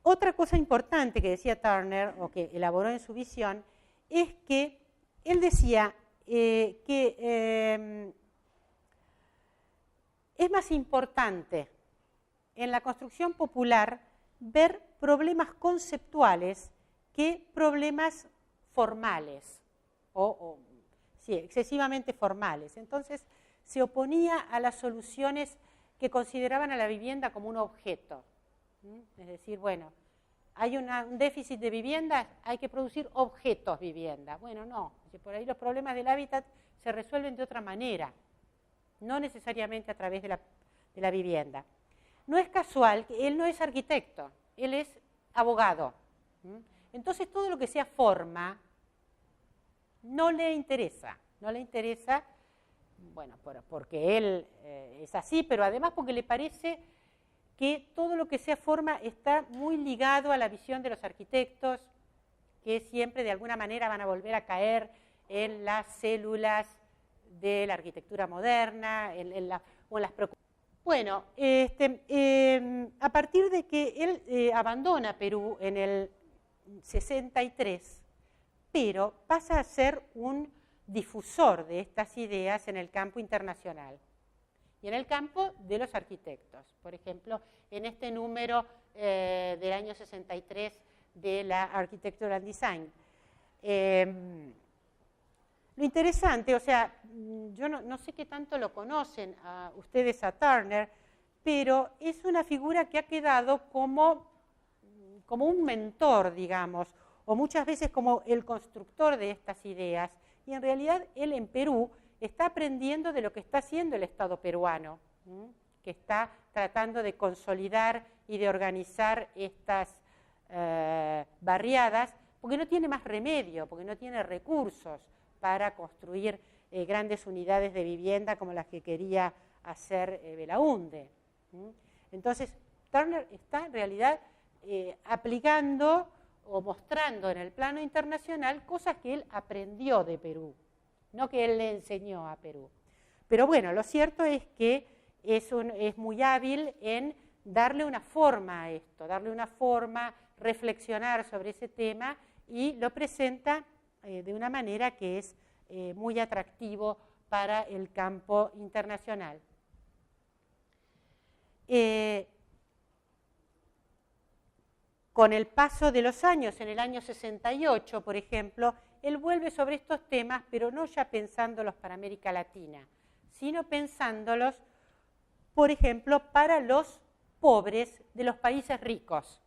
Otra cosa importante que decía Turner, o que elaboró en su visión, es que él decía que es más importante en la construcción popular ver problemas conceptuales que problemas formales, sí, excesivamente formales. Entonces, se oponía a las soluciones que consideraban a la vivienda como un objeto. Es decir, bueno, hay un déficit de vivienda, hay que producir objetos vivienda. Bueno, no, por ahí los problemas del hábitat se resuelven de otra manera, no necesariamente a través de la vivienda. No es casual que él no es arquitecto, él es abogado. Entonces, todo lo que sea forma no le interesa, bueno, porque él es así, pero además porque le parece que todo lo que sea forma está muy ligado a la visión de los arquitectos, que siempre de alguna manera van a volver a caer en las células de la arquitectura moderna, o en las preocupaciones. Bueno, a partir de que él abandona Perú en el 63, pero pasa a ser un difusor de estas ideas en el campo internacional y en el campo de los arquitectos. Por ejemplo, en este número del año 63 de la Architectural Design. Lo interesante, o sea, yo no sé qué tanto lo conocen ustedes a Turner, pero es una figura que ha quedado como un mentor, digamos, o muchas veces como el constructor de estas ideas. Y en realidad él en Perú está aprendiendo de lo que está haciendo el Estado peruano, que está tratando de consolidar y de organizar estas barriadas, porque no tiene más remedio, porque no tiene recursos para construir grandes unidades de vivienda como las que quería hacer Belaúnde. Entonces, Turner está en realidad aplicando o mostrando en el plano internacional cosas que él aprendió de Perú, no que él le enseñó a Perú. Pero bueno, lo cierto es que es muy hábil en darle una forma a esto, darle una forma, reflexionar sobre ese tema, y lo presenta de una manera que es muy atractivo para el campo internacional. Con el paso de los años, en el año 68, por ejemplo, él vuelve sobre estos temas, pero no ya pensándolos para América Latina, sino pensándolos, por ejemplo, para los pobres de los países ricos.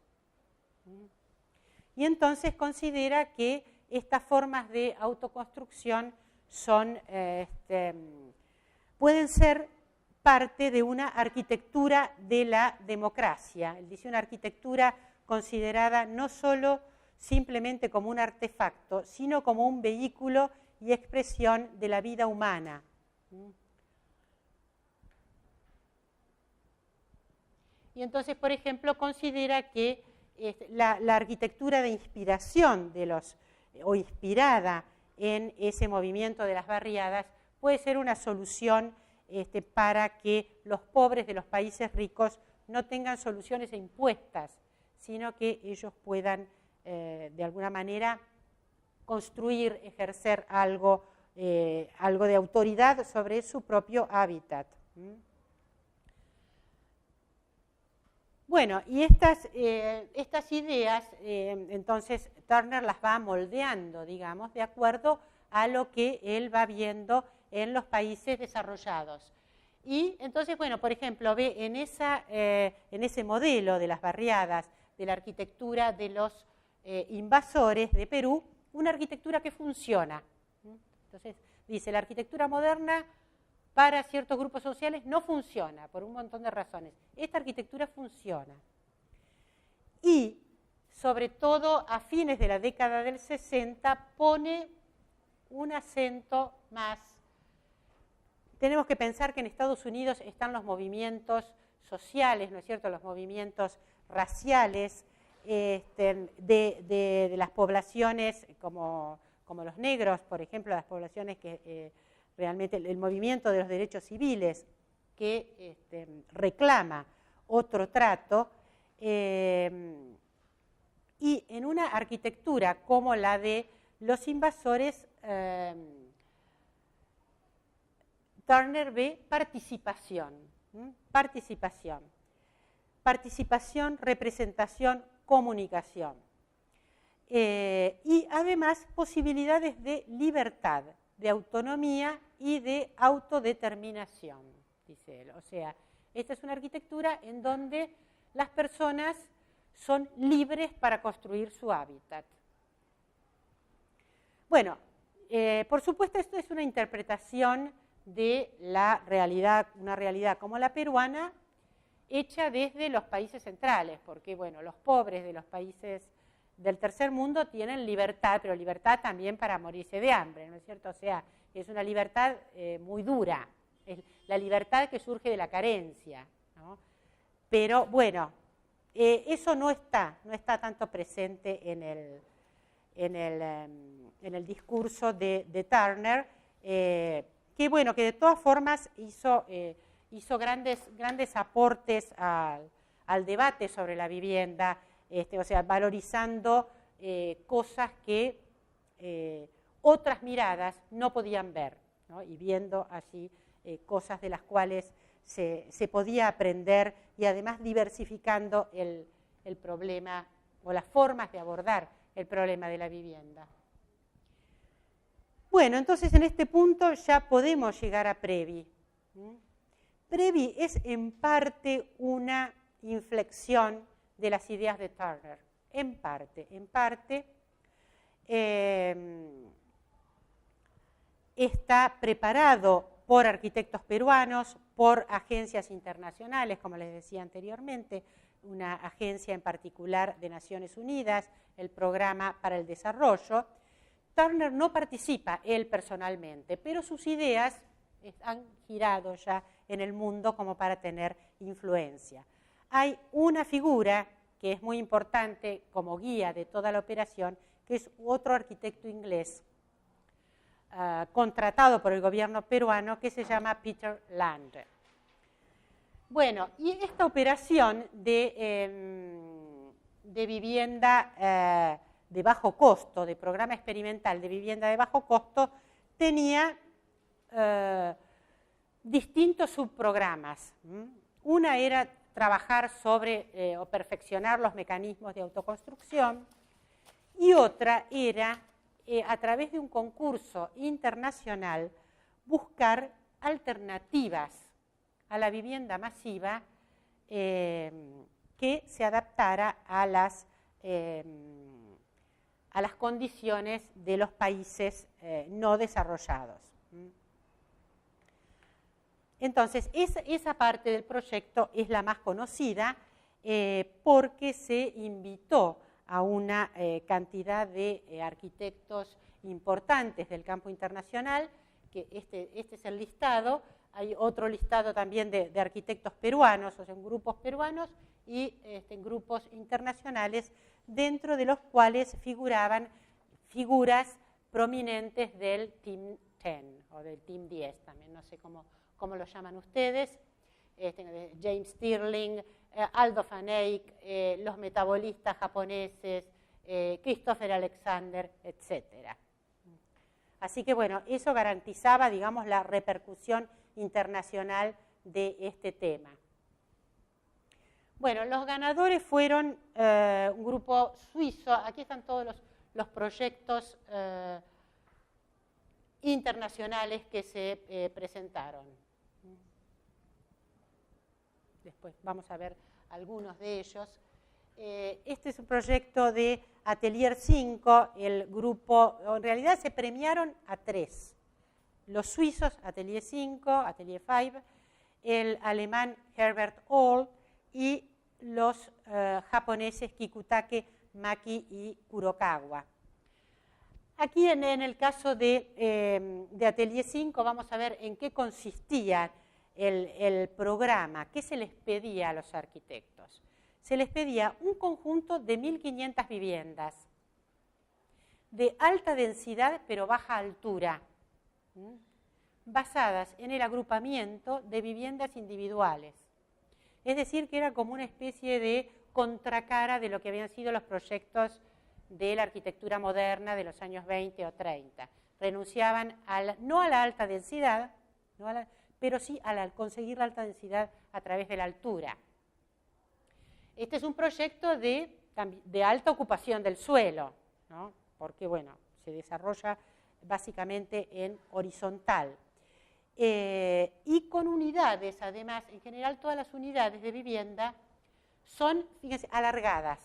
Y entonces considera que estas formas de autoconstrucción pueden ser parte de una arquitectura de la democracia. Él dice una arquitectura considerada no solo simplemente como un artefacto, sino como un vehículo y expresión de la vida humana. Y entonces, por ejemplo, considera que la arquitectura de inspiración o inspirada en ese movimiento de las barriadas puede ser una solución para que los pobres de los países ricos no tengan soluciones impuestas, sino que ellos puedan de alguna manera construir, ejercer algo de autoridad sobre su propio hábitat. Bueno, y estas ideas, entonces Turner las va moldeando, digamos, de acuerdo a lo que él va viendo en los países desarrollados. Y entonces, bueno, por ejemplo, ve en ese modelo de las barriadas, de la arquitectura de los invasores de Perú, una arquitectura que funciona. Entonces, dice, la arquitectura moderna para ciertos grupos sociales no funciona, por un montón de razones. Esta arquitectura funciona. Y, sobre todo, a fines de la década del 60, pone un acento más. Tenemos que pensar que en Estados Unidos están los movimientos sociales, ¿no es cierto?, los movimientos raciales de las poblaciones como los negros, por ejemplo, las poblaciones que realmente el movimiento de los derechos civiles que reclama otro trato, y en una arquitectura como la de los invasores, Turner ve participación, representación, comunicación, y además posibilidades de libertad, de autonomía y de autodeterminación, dice él. O sea, esta es una arquitectura en donde las personas son libres para construir su hábitat. Bueno, por supuesto esto es una interpretación de la realidad, una realidad como la peruana, hecha desde los países centrales, porque bueno, los pobres de los países del tercer mundo tienen libertad, pero libertad también para morirse de hambre, ¿no es cierto? O sea, es una libertad muy dura, es la libertad que surge de la carencia, ¿no? Pero bueno, eso no está tanto presente en el discurso de Turner, que bueno, que de todas formas hizo grandes aportes al debate sobre la vivienda, o sea, valorizando cosas que otras miradas no podían ver, ¿no? Y viendo allí cosas de las cuales se podía aprender y además diversificando el problema o las formas de abordar el problema de la vivienda. Bueno, entonces en este punto ya podemos llegar a Previ. Previ es en parte una inflexión de las ideas de Turner, en parte. Está preparado por arquitectos peruanos, por agencias internacionales, como les decía anteriormente, una agencia en particular de Naciones Unidas, el Programa para el Desarrollo. Turner no participa él personalmente, pero sus ideas han girado ya en el mundo como para tener influencia. Hay una figura que es muy importante como guía de toda la operación, que es otro arquitecto inglés, contratado por el gobierno peruano, que se llama Peter Land. Bueno, y esta operación de vivienda de bajo costo, de programa experimental de vivienda de bajo costo, tenía distintos subprogramas. Una era trabajar sobre o perfeccionar los mecanismos de autoconstrucción, y otra era, a través de un concurso internacional, buscar alternativas a la vivienda masiva que se adaptara a las condiciones de los países no desarrollados. Entonces, esa parte del proyecto es la más conocida porque se invitó a una cantidad de arquitectos importantes del campo internacional, que este es el listado. Hay otro listado también de arquitectos peruanos, o sea, en grupos peruanos y en grupos internacionales, dentro de los cuales figuraban figuras prominentes del Team 10 o del Team 10, también no sé cómo lo llaman ustedes, James Stirling, Aldo van Eyck, los metabolistas japoneses, Christopher Alexander, etc. Así que bueno, eso garantizaba, digamos, la repercusión internacional de este tema. Bueno, los ganadores fueron un grupo suizo. Aquí están todos los proyectos internacionales que se presentaron. Después vamos a ver algunos de ellos. Este es un proyecto de Atelier 5, el grupo, en realidad se premiaron a 3. Los suizos, Atelier 5, Atelier 5, el alemán Herbert Ohl y los japoneses Kikutake, Maki y Kurokawa. Aquí en el caso de Atelier 5 vamos a ver en qué consistía el programa, qué se les pedía a los arquitectos. Se les pedía un conjunto de 1.500 viviendas de alta densidad pero baja altura, basadas en el agrupamiento de viviendas individuales. Es decir, que era como una especie de contracara de lo que habían sido los proyectos de la arquitectura moderna de los años 20 o 30. Renunciaban no a la alta densidad, pero sí a conseguir la alta densidad a través de la altura. Este es un proyecto de alta ocupación del suelo, ¿no? Porque bueno, se desarrolla básicamente en horizontal. Y con unidades, además, en general todas las unidades de vivienda son, fíjense, alargadas.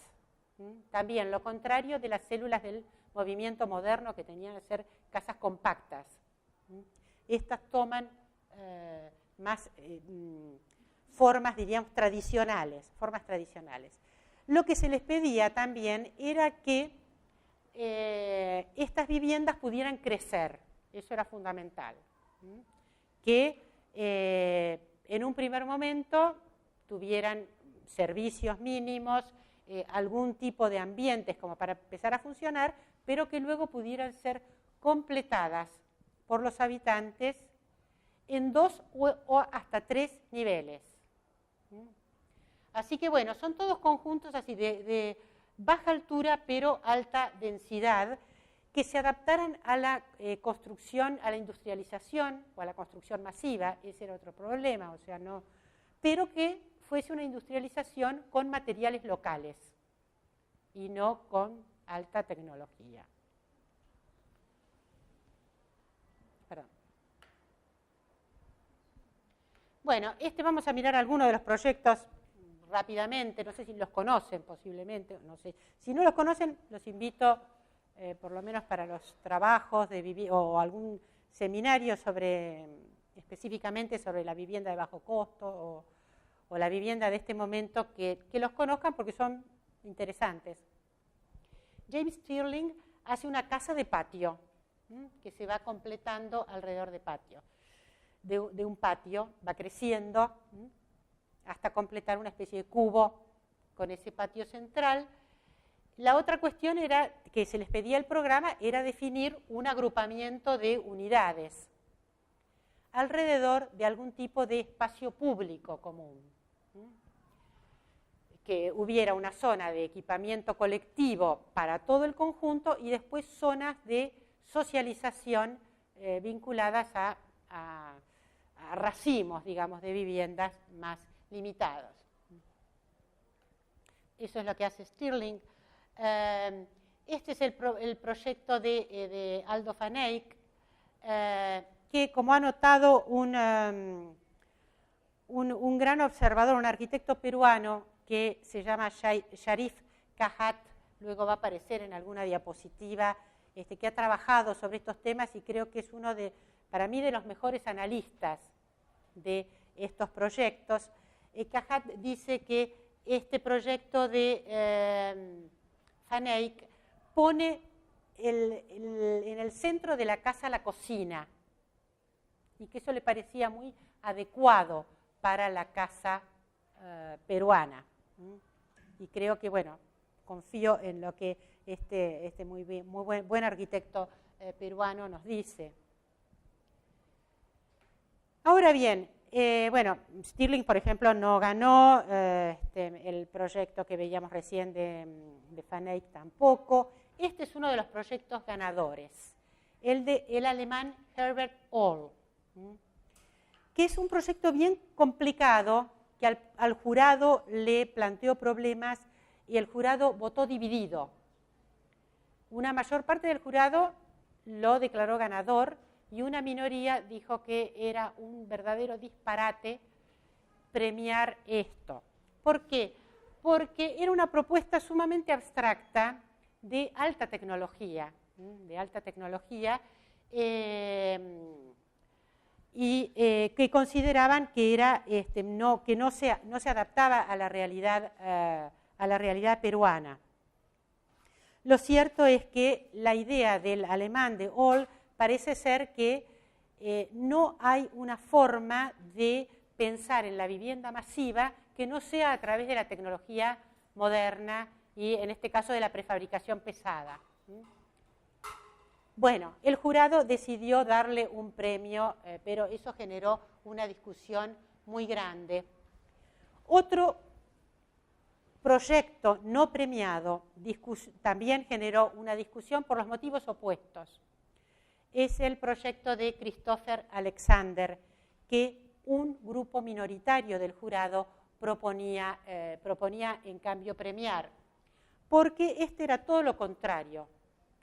También lo contrario de las células del movimiento moderno, que tenían que ser casas compactas. Estas toman más formas, diríamos, tradicionales. lo que se les pedía también era que estas viviendas pudieran crecer. Eso era fundamental. Que en un primer momento tuvieran servicios mínimos, algún tipo de ambientes como para empezar a funcionar, pero que luego pudieran ser completadas por los habitantes en 2 o hasta 3 niveles. Así que bueno, son todos conjuntos así de baja altura pero alta densidad, que se adaptaran a la construcción, a la industrialización o a la construcción masiva. Ese era otro problema, o sea, no, pero que fuese una industrialización con materiales locales y no con alta tecnología. Perdón. Bueno, vamos a mirar algunos de los proyectos rápidamente, no sé si los conocen posiblemente, no sé. Si no los conocen, los invito por lo menos para los trabajos o algún seminario específicamente sobre la vivienda de bajo costo o la vivienda de este momento, que los conozcan porque son interesantes. James Stirling hace una casa de patio, que se va completando alrededor de patio. De un patio, va creciendo hasta completar una especie de cubo con ese patio central. La otra cuestión era que se les pedía el programa, era definir un agrupamiento de unidades alrededor de algún tipo de espacio público común. Que hubiera una zona de equipamiento colectivo para todo el conjunto y después zonas de socialización vinculadas a racimos, digamos, de viviendas más limitados. Eso es lo que hace Stirling. Este es el proyecto de Aldo van Eyck, que, como ha notado un gran observador, un arquitecto peruano que se llama Sharif Kahat, luego va a aparecer en alguna diapositiva, que ha trabajado sobre estos temas y creo que es uno para mí, de los mejores analistas de estos proyectos. Kahat dice que este proyecto de Van Eyck pone en el centro de la casa la cocina y que eso le parecía muy adecuado para la casa peruana. Y creo que, bueno, confío en lo que este muy buen arquitecto peruano nos dice. Ahora bien, bueno, Stirling, por ejemplo, no ganó, el proyecto que veíamos recién de Van Eyck tampoco. Este es uno de los proyectos ganadores, el alemán Herbert Ohl, que es un proyecto bien complicado, que al jurado le planteó problemas y el jurado votó dividido. Una mayor parte del jurado lo declaró ganador y una minoría dijo que era un verdadero disparate premiar esto. ¿Por qué? Porque era una propuesta sumamente abstracta de alta tecnología, que consideraban que era que no se adaptaba a la realidad peruana. Lo cierto es que la idea del alemán de Ohl parece ser que no hay una forma de pensar en la vivienda masiva que no sea a través de la tecnología moderna y en este caso de la prefabricación pesada. Bueno, el jurado decidió darle un premio, pero eso generó una discusión muy grande. Otro proyecto no premiado también generó una discusión por los motivos opuestos. Es el proyecto de Christopher Alexander, que un grupo minoritario del jurado proponía en cambio premiar, porque este era todo lo contrario,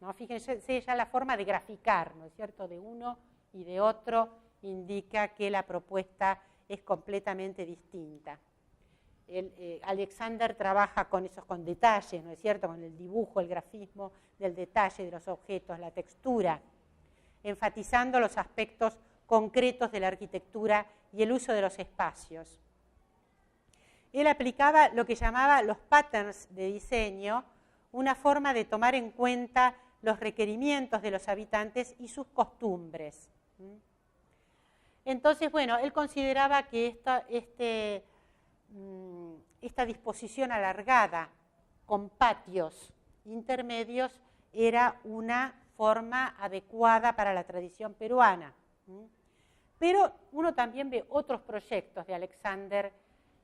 ¿no? Fíjense ya la forma de graficar, ¿no es cierto?, de uno y de otro indica que la propuesta es completamente distinta. Alexander trabaja con detalles, ¿no es cierto?, con el dibujo, el grafismo del detalle de los objetos, la textura, enfatizando los aspectos concretos de la arquitectura y el uso de los espacios. él aplicaba lo que llamaba los patterns de diseño, una forma de tomar en cuenta los requerimientos de los habitantes y sus costumbres. Entonces, bueno, él consideraba que esta disposición alargada con patios intermedios era una forma adecuada para la tradición peruana. Pero uno también ve otros proyectos de Alexander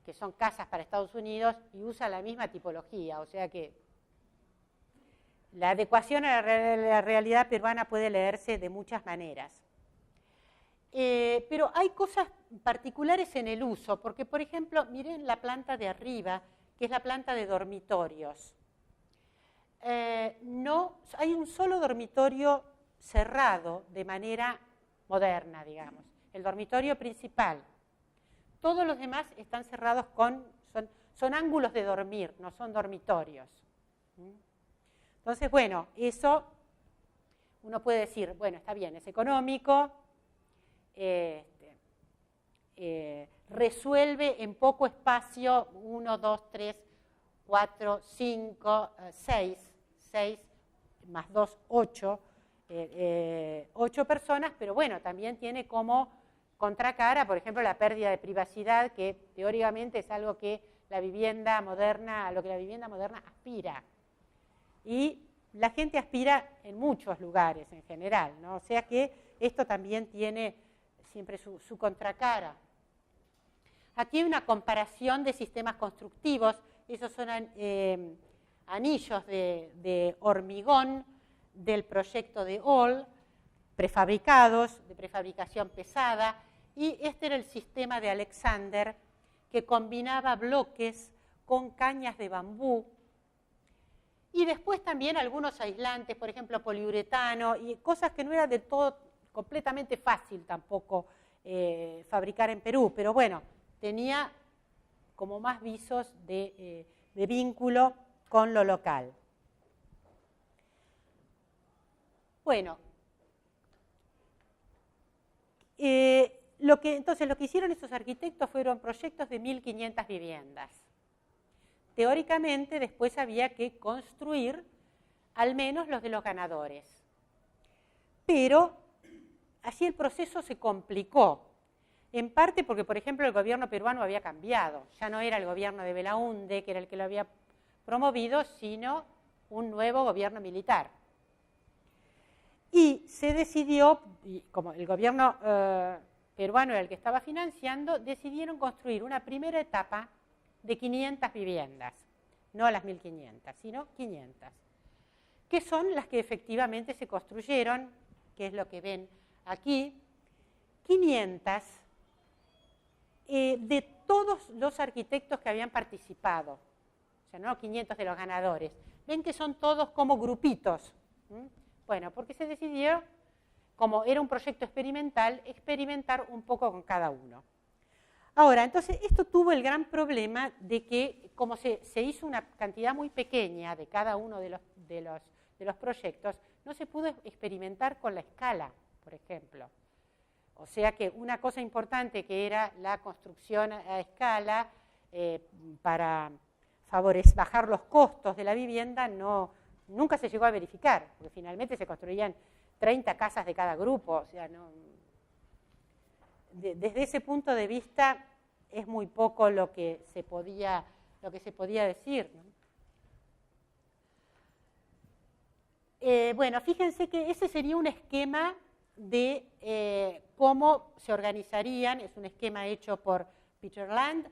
que son casas para Estados Unidos y usa la misma tipología, o sea que la adecuación a la realidad peruana puede leerse de muchas maneras. Pero hay cosas particulares en el uso, porque por ejemplo, miren la planta de arriba, que es la planta de dormitorios. No, hay un solo dormitorio cerrado de manera moderna, digamos, el dormitorio principal. Todos los demás están cerrados son ángulos de dormir, no son dormitorios. Entonces, bueno, eso uno puede decir, bueno, está bien, es económico, resuelve en poco espacio 1, 2, 3, 4, 5, 6 más 2, 8 personas, pero bueno, también tiene como contracara, por ejemplo, la pérdida de privacidad, que teóricamente es algo que la vivienda moderna, a lo que la vivienda moderna aspira. Y la gente aspira en muchos lugares en general, ¿no? O sea que esto también tiene siempre su contracara. Aquí hay una comparación de sistemas constructivos. Esos son anillos de hormigón del proyecto de Hall, prefabricados, de prefabricación pesada, y este era el sistema de Alexander, que combinaba bloques con cañas de bambú, y después también algunos aislantes, por ejemplo, poliuretano, y cosas que no era de todo completamente fácil tampoco fabricar en Perú, pero bueno, tenía como más visos de vínculo con lo local. Bueno, entonces lo que hicieron estos arquitectos fueron proyectos de 1.500 viviendas. Teóricamente después había que construir al menos los de los ganadores. Pero así el proceso se complicó, en parte porque, por ejemplo, el gobierno peruano había cambiado. Ya no era el gobierno de Belaúnde, que era el que lo había promovido, sino un nuevo gobierno militar. Y se decidió, como el gobierno peruano era el que estaba financiando, decidieron construir una primera etapa de 500 viviendas, no las 1.500, sino 500, que son las que efectivamente se construyeron, que es lo que ven aquí, 500 de todos los arquitectos que habían participado, o sea, no 500 de los ganadores. Ven que son todos como grupitos. Bueno, porque se decidió, como era un proyecto experimental, experimentar un poco con cada uno. Ahora, entonces, esto tuvo el gran problema de que, como se hizo una cantidad muy pequeña de cada uno de los proyectos, no se pudo experimentar con la escala, por ejemplo. O sea que una cosa importante que era la construcción a escala para bajar los costos de la vivienda nunca se llegó a verificar, porque finalmente se construían 30 casas de cada grupo, o sea, desde ese punto de vista es muy poco lo que se podía decir, ¿no? Bueno, fíjense que ese sería un esquema de cómo se organizarían, es un esquema hecho por Peter Land,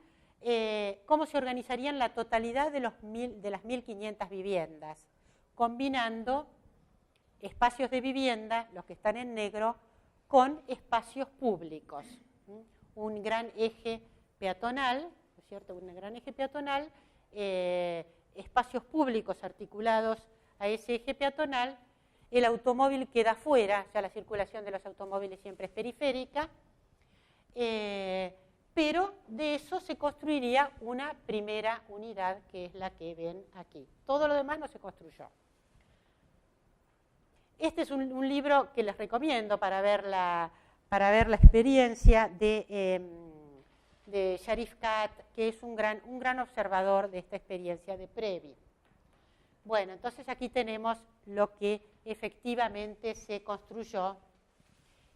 cómo se organizarían la totalidad de las 1.500 viviendas, combinando espacios de vivienda, los que están en negro, con espacios públicos. Un gran eje peatonal, ¿no es cierto? Un gran eje peatonal, espacios públicos articulados a ese eje peatonal. El automóvil queda fuera, ya la circulación de los automóviles siempre es periférica, pero de eso se construiría una primera unidad, que es la que ven aquí. Todo lo demás no se construyó. Este es un libro que les recomiendo para ver la experiencia de de Sharif Khat, que es un gran observador de esta experiencia de Previ. Bueno, entonces aquí tenemos lo que efectivamente se construyó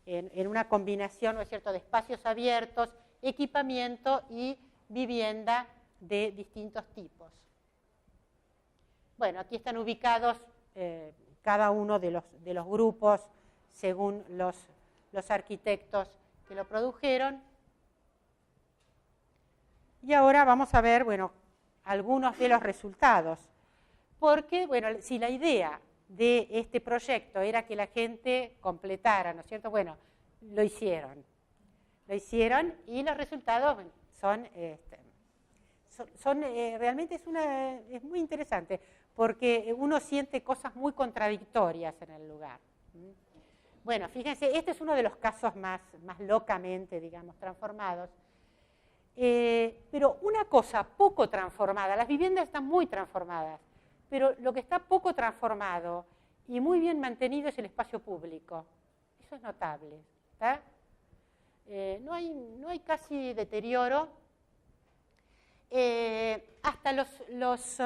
en una combinación, ¿no es cierto?, de espacios abiertos, equipamiento y vivienda de distintos tipos. Bueno, aquí están ubicados cada uno de los grupos según los arquitectos que lo produjeron. Y ahora vamos a ver, bueno, algunos de los resultados. Porque, bueno, si la idea de este proyecto era que la gente completara, ¿no es cierto? Bueno, lo hicieron. Lo hicieron y los resultados realmente es muy interesante, porque uno siente cosas muy contradictorias en el lugar. Bueno, fíjense, este es uno de los casos más locamente, digamos, transformados. Pero una cosa poco transformada, las viviendas están muy transformadas, pero lo que está poco transformado y muy bien mantenido es el espacio público. Eso es notable. ¿Está? No hay casi deterioro. Hasta los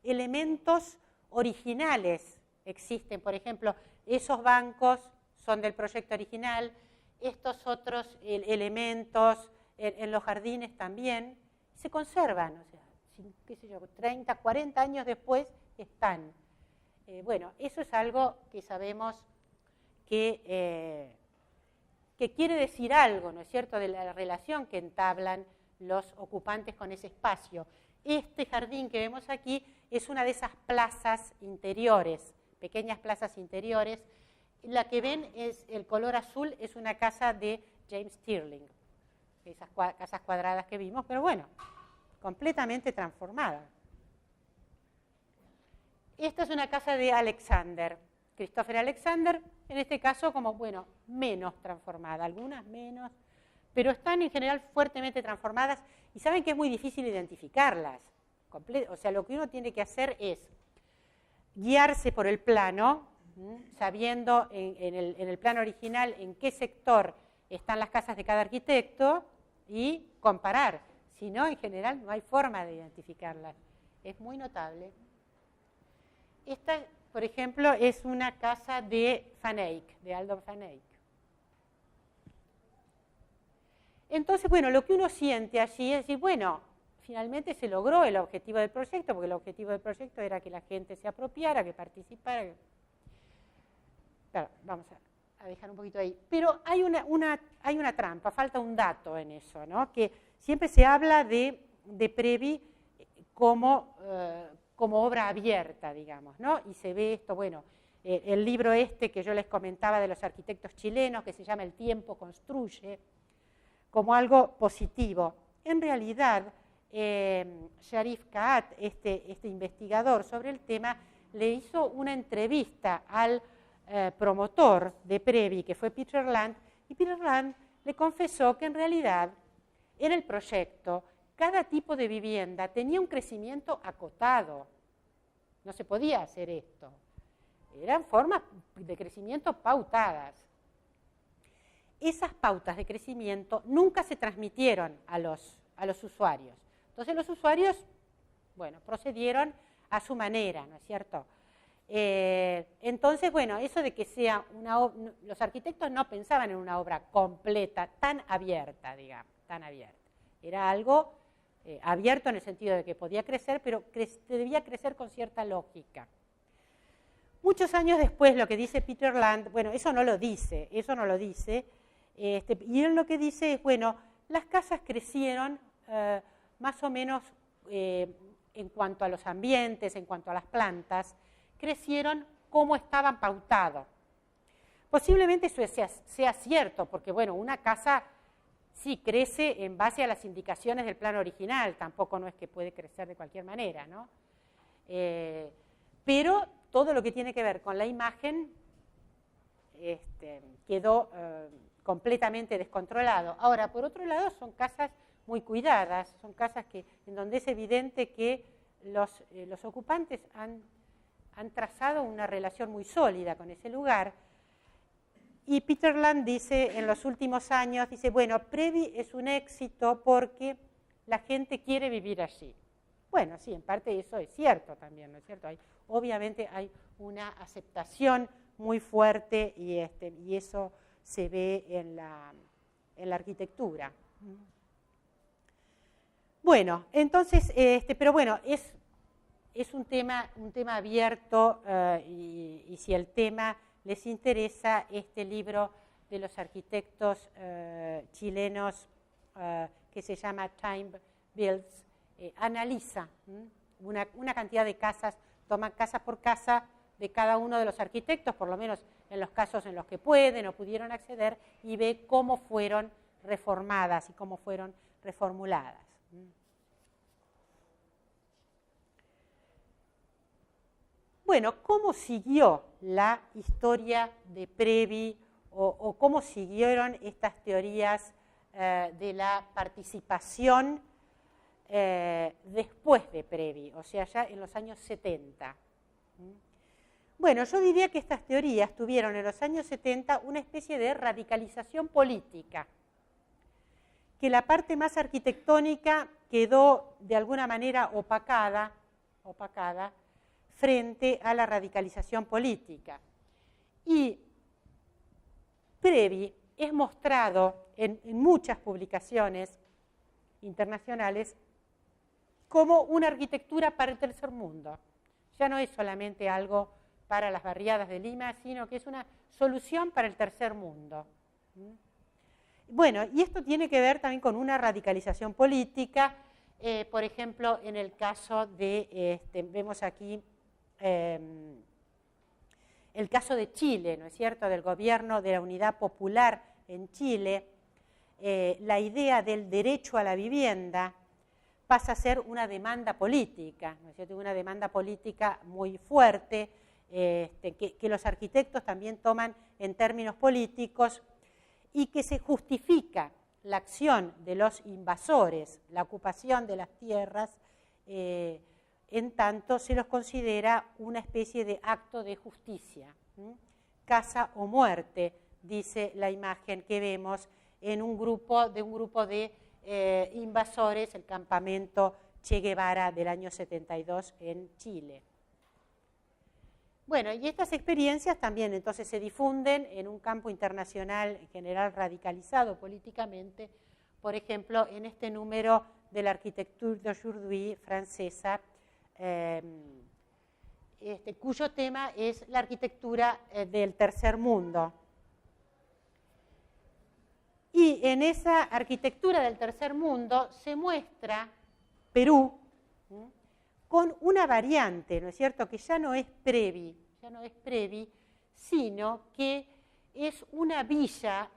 elementos originales existen. Por ejemplo, esos bancos son del proyecto original, estos otros elementos en los jardines también se conservan. O sea, qué sé yo, 30, 40 años después están. Bueno, eso es algo que sabemos que quiere decir algo, ¿no es cierto?, de la relación que entablan los ocupantes con ese espacio. Este jardín que vemos aquí es una de esas plazas interiores, pequeñas plazas interiores. La que ven es el color azul, es una casa de James Stirling, esas casas cuadradas que vimos, pero bueno, completamente transformada. Esta es una casa de Alexander, Christopher Alexander, en este caso como, bueno, menos transformada, algunas menos, pero están en general fuertemente transformadas y saben que es muy difícil identificarlas. O sea, lo que uno tiene que hacer es guiarse por el plano, sabiendo en el plano original en qué sector están las casas de cada arquitecto y comparar. Si no, en general no hay forma de identificarlas. Es muy notable. Esta, por ejemplo, es una casa de Van Eyck, de Aldo Van Eyck. Entonces, bueno, lo que uno siente allí es decir, bueno, finalmente se logró el objetivo del proyecto, porque el objetivo del proyecto era que la gente se apropiara, que participara. Claro, vamos a dejar un poquito ahí. Pero hay una trampa, falta un dato en eso, ¿no? Que siempre se habla de Previ como obra abierta, digamos, ¿no? Y se ve esto, bueno, el libro este que yo les comentaba de los arquitectos chilenos, que se llama El tiempo construye, como algo positivo. En realidad, Sharif Khat, este investigador sobre el tema, le hizo una entrevista al promotor de Previ, que fue Peter Land, y Peter Land le confesó que en realidad en el proyecto cada tipo de vivienda tenía un crecimiento acotado. No se podía hacer esto. Eran formas de crecimiento pautadas. Esas pautas de crecimiento nunca se transmitieron a los usuarios. Entonces los usuarios, bueno, procedieron a su manera, ¿no es cierto? Entonces, bueno, eso de que sea los arquitectos no pensaban en una obra completa, tan abierta, digamos, tan abierta. Era algo abierto en el sentido de que podía crecer, pero debía crecer con cierta lógica. Muchos años después, lo que dice Peter Land, bueno, eso no lo dice, y él lo que dice es, bueno, las casas crecieron más o menos en cuanto a los ambientes, en cuanto a las plantas, crecieron como estaban pautados. Posiblemente eso sea cierto, porque bueno, una casa sí crece en base a las indicaciones del plano original, tampoco no es que puede crecer de cualquier manera, ¿no? Pero todo lo que tiene que ver con la imagen quedó completamente descontrolado. Ahora, por otro lado, son casas muy cuidadas, son casas en donde es evidente que los ocupantes han trazado una relación muy sólida con ese lugar. Y Peter Land dice, en los últimos años, dice, bueno, Previ es un éxito porque la gente quiere vivir allí. Bueno, sí, en parte eso es cierto también, ¿no es cierto? Obviamente hay una aceptación muy fuerte y eso se ve en la arquitectura. Bueno, entonces, pero bueno, es un tema abierto y si el tema les interesa, este libro de los arquitectos chilenos que se llama Time Builds, analiza una cantidad de casas, toma casa por casa de cada uno de los arquitectos, por lo menos en los casos en los que pueden o pudieron acceder, y ve cómo fueron reformadas y cómo fueron reformuladas. Bueno, ¿cómo siguió la historia de Previ o cómo siguieron estas teorías de la participación después de Previ, o sea, ya en los años 70? Bueno, yo diría que estas teorías tuvieron en los años 70 una especie de radicalización política, que la parte más arquitectónica quedó de alguna manera opacada frente a la radicalización política. Y Previ es mostrado en muchas publicaciones internacionales como una arquitectura para el tercer mundo. Ya no es solamente algo para las barriadas de Lima, sino que es una solución para el tercer mundo. Bueno, y esto tiene que ver también con una radicalización política, por ejemplo, en el caso de, vemos aquí, el caso de Chile, ¿no es cierto?, del gobierno de la Unidad Popular en Chile, la idea del derecho a la vivienda pasa a ser una demanda política, ¿no es cierto?, una demanda política muy fuerte, que los arquitectos también toman en términos políticos y que se justifica la acción de los invasores, la ocupación de las tierras, en tanto se los considera una especie de acto de justicia. Casa o muerte, dice la imagen que vemos en un grupo de invasores, el campamento Che Guevara del año 72 en Chile. Bueno, y estas experiencias también entonces se difunden en un campo internacional en general radicalizado políticamente, por ejemplo, en este número de la Architecture d'aujourd'hui francesa, cuyo tema es la arquitectura del tercer mundo. Y en esa arquitectura del tercer mundo se muestra Perú con una variante, ¿no es cierto?, que ya no es Previ, sino que es una villa,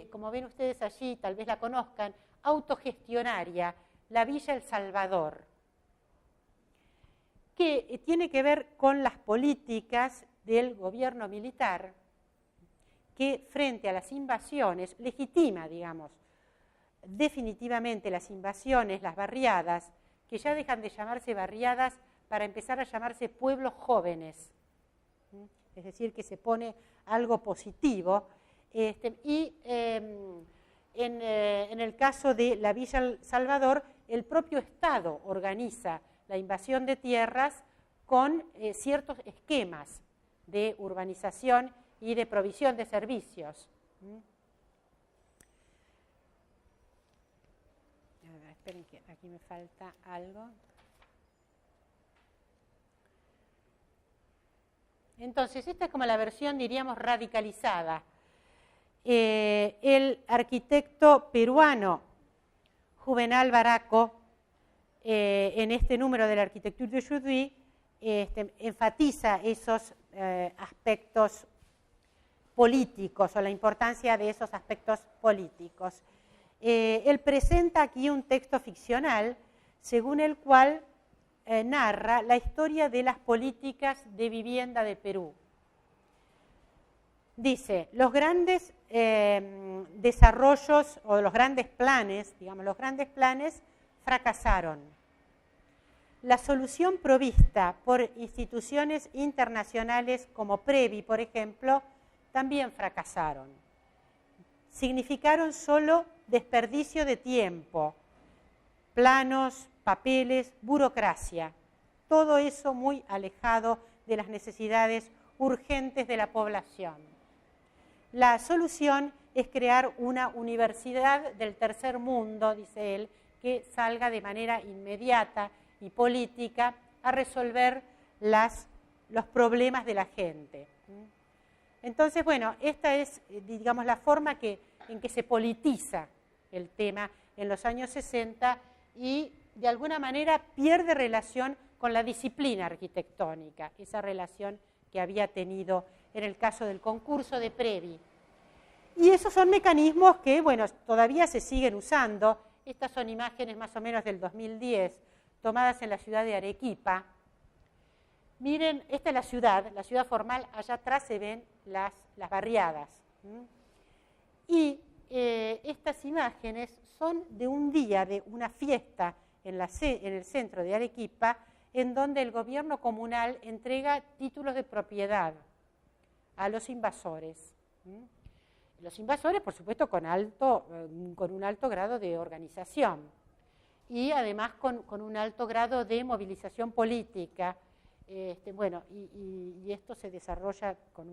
como ven ustedes allí, tal vez la conozcan, autogestionaria, la Villa El Salvador, que tiene que ver con las políticas del gobierno militar que frente a las invasiones legitima, digamos, definitivamente las invasiones, las barriadas, que ya dejan de llamarse barriadas para empezar a llamarse pueblos jóvenes. Es decir, que se pone algo positivo. Y en el caso de la Villa El Salvador, el propio Estado organiza la invasión de tierras con ciertos esquemas de urbanización y de provisión de servicios. A ver, esperen que aquí me falta algo. Entonces, esta es como la versión, diríamos, radicalizada. El arquitecto peruano Juvenal Baraco, en este número de la Architecture d'aujourd'hui, enfatiza esos aspectos políticos o la importancia de esos aspectos políticos. Él presenta aquí un texto ficcional según el cual narra la historia de las políticas de vivienda de Perú. Dice, los grandes desarrollos o los grandes planes, digamos, los grandes planes fracasaron. La solución provista por instituciones internacionales como Previ, por ejemplo, también fracasaron. significaron solo desperdicio de tiempo, planos, papeles, burocracia, todo eso muy alejado de las necesidades urgentes de la población. La solución es crear una universidad del tercer mundo, dice él, que salga de manera inmediata y política a resolver los problemas de la gente. Entonces, bueno, esta es, digamos, la forma en que se politiza el tema en los años 60 y de alguna manera pierde relación con la disciplina arquitectónica, esa relación que había tenido en el caso del concurso de Previ. Y esos son mecanismos que, bueno, todavía se siguen usando. Estas son imágenes más o menos del 2010, tomadas en la ciudad de Arequipa. Miren, esta es la ciudad formal, allá atrás se ven las barriadas. Y estas imágenes son de un día, de una fiesta en el centro de Arequipa, en donde el gobierno comunal entrega títulos de propiedad a los invasores. Los invasores, por supuesto, con un alto grado de organización y además con un alto grado de movilización política. Bueno, y esto se desarrolla con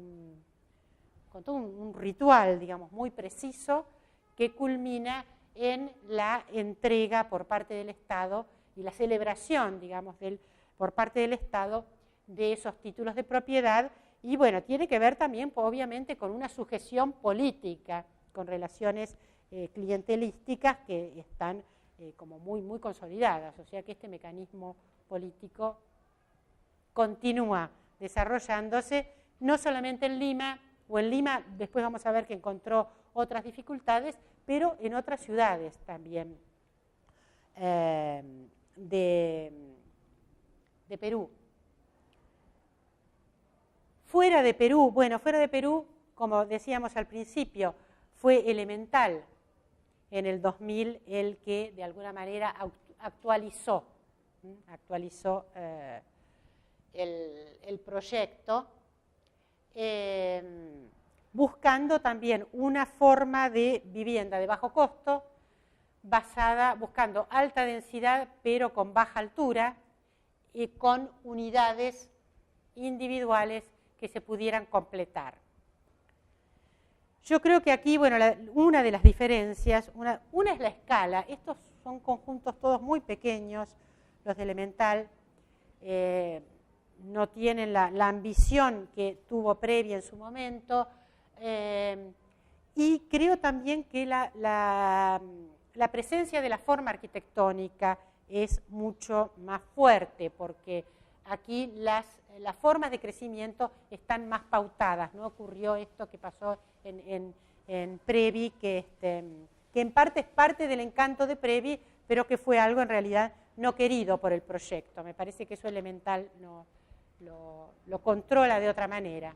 todo un ritual, digamos, muy preciso, que culmina en la entrega por parte del Estado y la celebración, digamos, por parte del Estado de esos títulos de propiedad. Y bueno, tiene que ver también, obviamente, con una sujeción política, con relaciones clientelísticas que están como muy, muy consolidadas. O sea que este mecanismo político continúa desarrollándose, no solamente en Lima, o en Lima después vamos a ver que encontró otras dificultades, pero en otras ciudades también de Perú. Fuera de Perú, bueno, fuera de Perú, como decíamos al principio, fue Elemental en el 2000 el que de alguna manera actualizó el proyecto, buscando también una forma de vivienda de bajo costo, buscando alta densidad pero con baja altura y con unidades individuales que se pudieran completar. Yo creo que aquí, bueno, una de las diferencias, una es la escala. Estos son conjuntos todos muy pequeños, los de Elemental, no tienen la ambición que tuvo Previ en su momento, y creo también que la presencia de la forma arquitectónica es mucho más fuerte, porque aquí las formas de crecimiento están más pautadas. No ocurrió esto que pasó en Previ, que en parte es parte del encanto de Previ, pero que fue algo en realidad no querido por el proyecto. Me parece que eso Elemental lo controla de otra manera.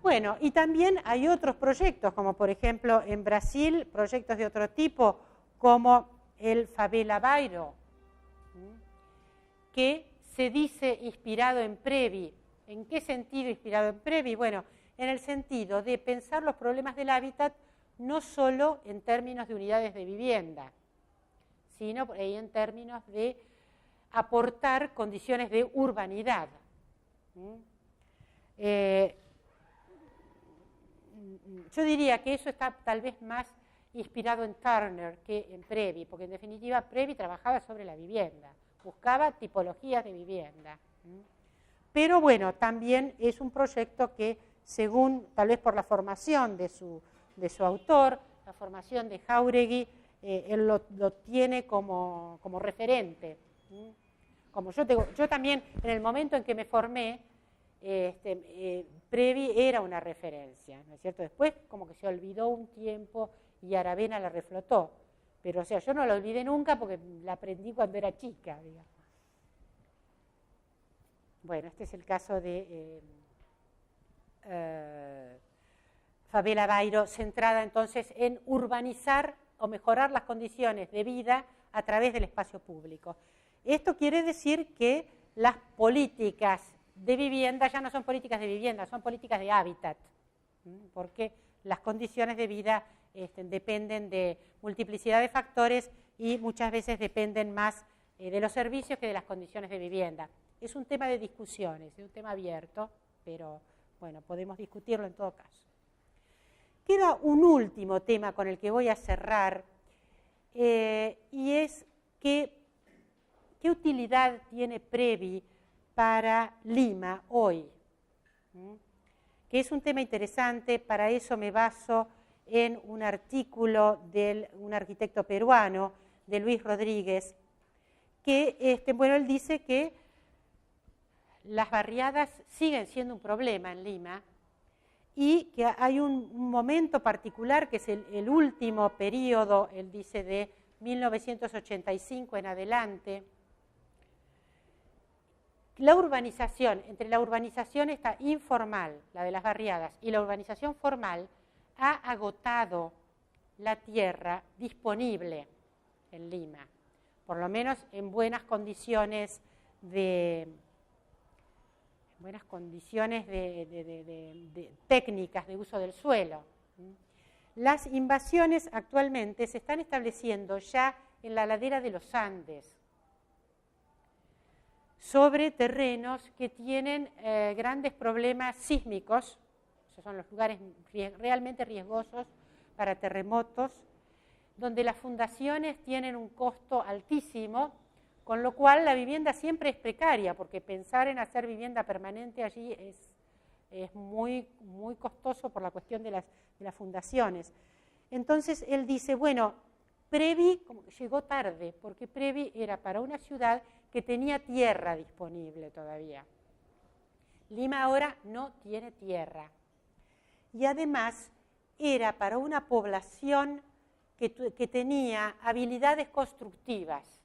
Bueno, y también hay otros proyectos, como por ejemplo en Brasil, proyectos de otro tipo, como el Favela Bairro, que se dice inspirado en Previ. ¿En qué sentido inspirado en Previ? Bueno, en el sentido de pensar los problemas del hábitat no solo en términos de unidades de vivienda, sino en términos de aportar condiciones de urbanidad. Yo diría que eso está tal vez más inspirado en Turner que en Previ, porque en definitiva Previ trabajaba sobre la vivienda, buscaba tipologías de vivienda. Pero bueno, también es un proyecto que, según, tal vez por la formación de su autor, la formación de Jáuregui, él lo tiene como referente. Como yo también, en el momento en que me formé, Previ era una referencia, ¿no es cierto? Después como que se olvidó un tiempo y Aravena la reflotó. Pero, o sea, yo no la olvidé nunca porque la aprendí cuando era chica, digamos. Bueno, este es el caso de Favela Bairro, centrada entonces en urbanizar o mejorar las condiciones de vida a través del espacio público. Esto quiere decir que las políticas de vivienda ya no son políticas de vivienda, son políticas de hábitat, porque las condiciones de vida dependen de multiplicidad de factores y muchas veces dependen más de los servicios que de las condiciones de vivienda. Es un tema de discusiones, es un tema abierto, pero bueno, podemos discutirlo en todo caso. Queda un último tema con el que voy a cerrar, y es qué utilidad tiene Previ para Lima hoy, que es un tema interesante. Para eso me baso en un artículo de un arquitecto peruano, de Luis Rodríguez, que bueno, él dice que las barriadas siguen siendo un problema en Lima y que hay un momento particular que es el último periodo, él dice de 1985 en adelante. La urbanización, entre la urbanización esta informal, la de las barriadas, y la urbanización formal, ha agotado la tierra disponible en Lima, por lo menos en buenas condiciones técnicas de uso del suelo. Las invasiones actualmente se están estableciendo ya en la ladera de los Andes, sobre terrenos que tienen grandes problemas sísmicos. Esos son los lugares realmente riesgosos para terremotos, donde las fundaciones tienen un costo altísimo, con lo cual la vivienda siempre es precaria, porque pensar en hacer vivienda permanente allí es muy, muy costoso por la cuestión de las fundaciones. Entonces él dice, bueno, Previ llegó tarde, porque Previ era para una ciudad que tenía tierra disponible todavía. Lima ahora no tiene tierra. Y además era para una población que tenía habilidades constructivas.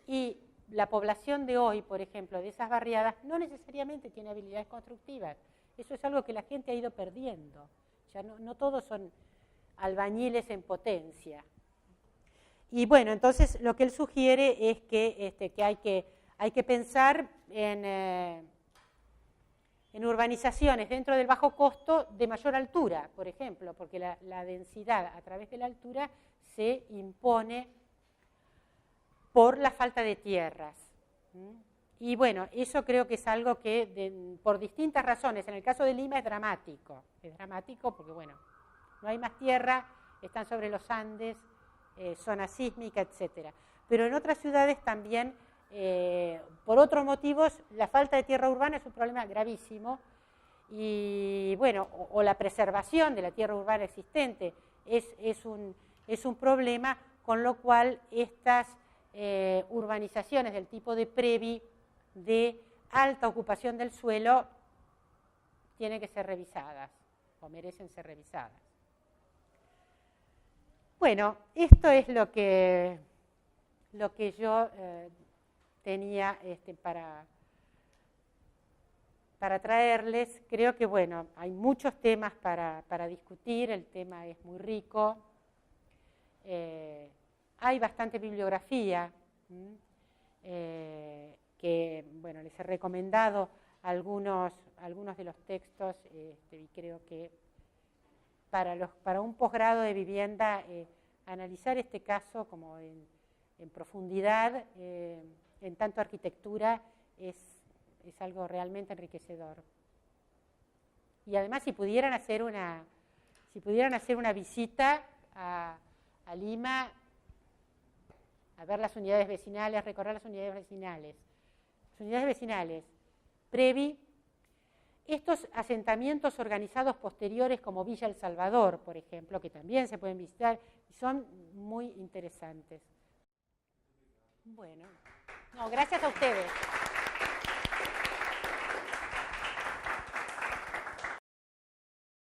Y la población de hoy, por ejemplo, de esas barriadas, no necesariamente tiene habilidades constructivas. Eso es algo que la gente ha ido perdiendo. Ya no todos son albañiles en potencia. Y bueno, entonces lo que él sugiere es que hay que pensar en urbanizaciones dentro del bajo costo de mayor altura, por ejemplo, porque la densidad a través de la altura se impone por la falta de tierras. Y bueno, eso creo que es algo que por distintas razones, en el caso de Lima es dramático porque bueno, no hay más tierra, están sobre los Andes, zona sísmica, etc. Pero en otras ciudades también, por otros motivos, la falta de tierra urbana es un problema gravísimo y bueno, o la preservación de la tierra urbana existente es un problema, con lo cual estas urbanizaciones del tipo de Previ, de alta ocupación del suelo, tienen que ser revisadas o merecen ser revisadas. Bueno, esto es lo que yo tenía para traerles. Creo que, bueno, hay muchos temas para discutir, el tema es muy rico, hay bastante bibliografía, que, bueno, les he recomendado algunos de los textos, y creo que para un posgrado de vivienda, analizar este caso como en profundidad, en tanto arquitectura, es algo realmente enriquecedor. Y además, si pudieran hacer una visita a Lima, a ver las unidades vecinales, recorrer las unidades vecinales. Las unidades vecinales, Previ, estos asentamientos organizados posteriores como Villa El Salvador, por ejemplo, que también se pueden visitar, y son muy interesantes. Bueno, no, gracias a ustedes.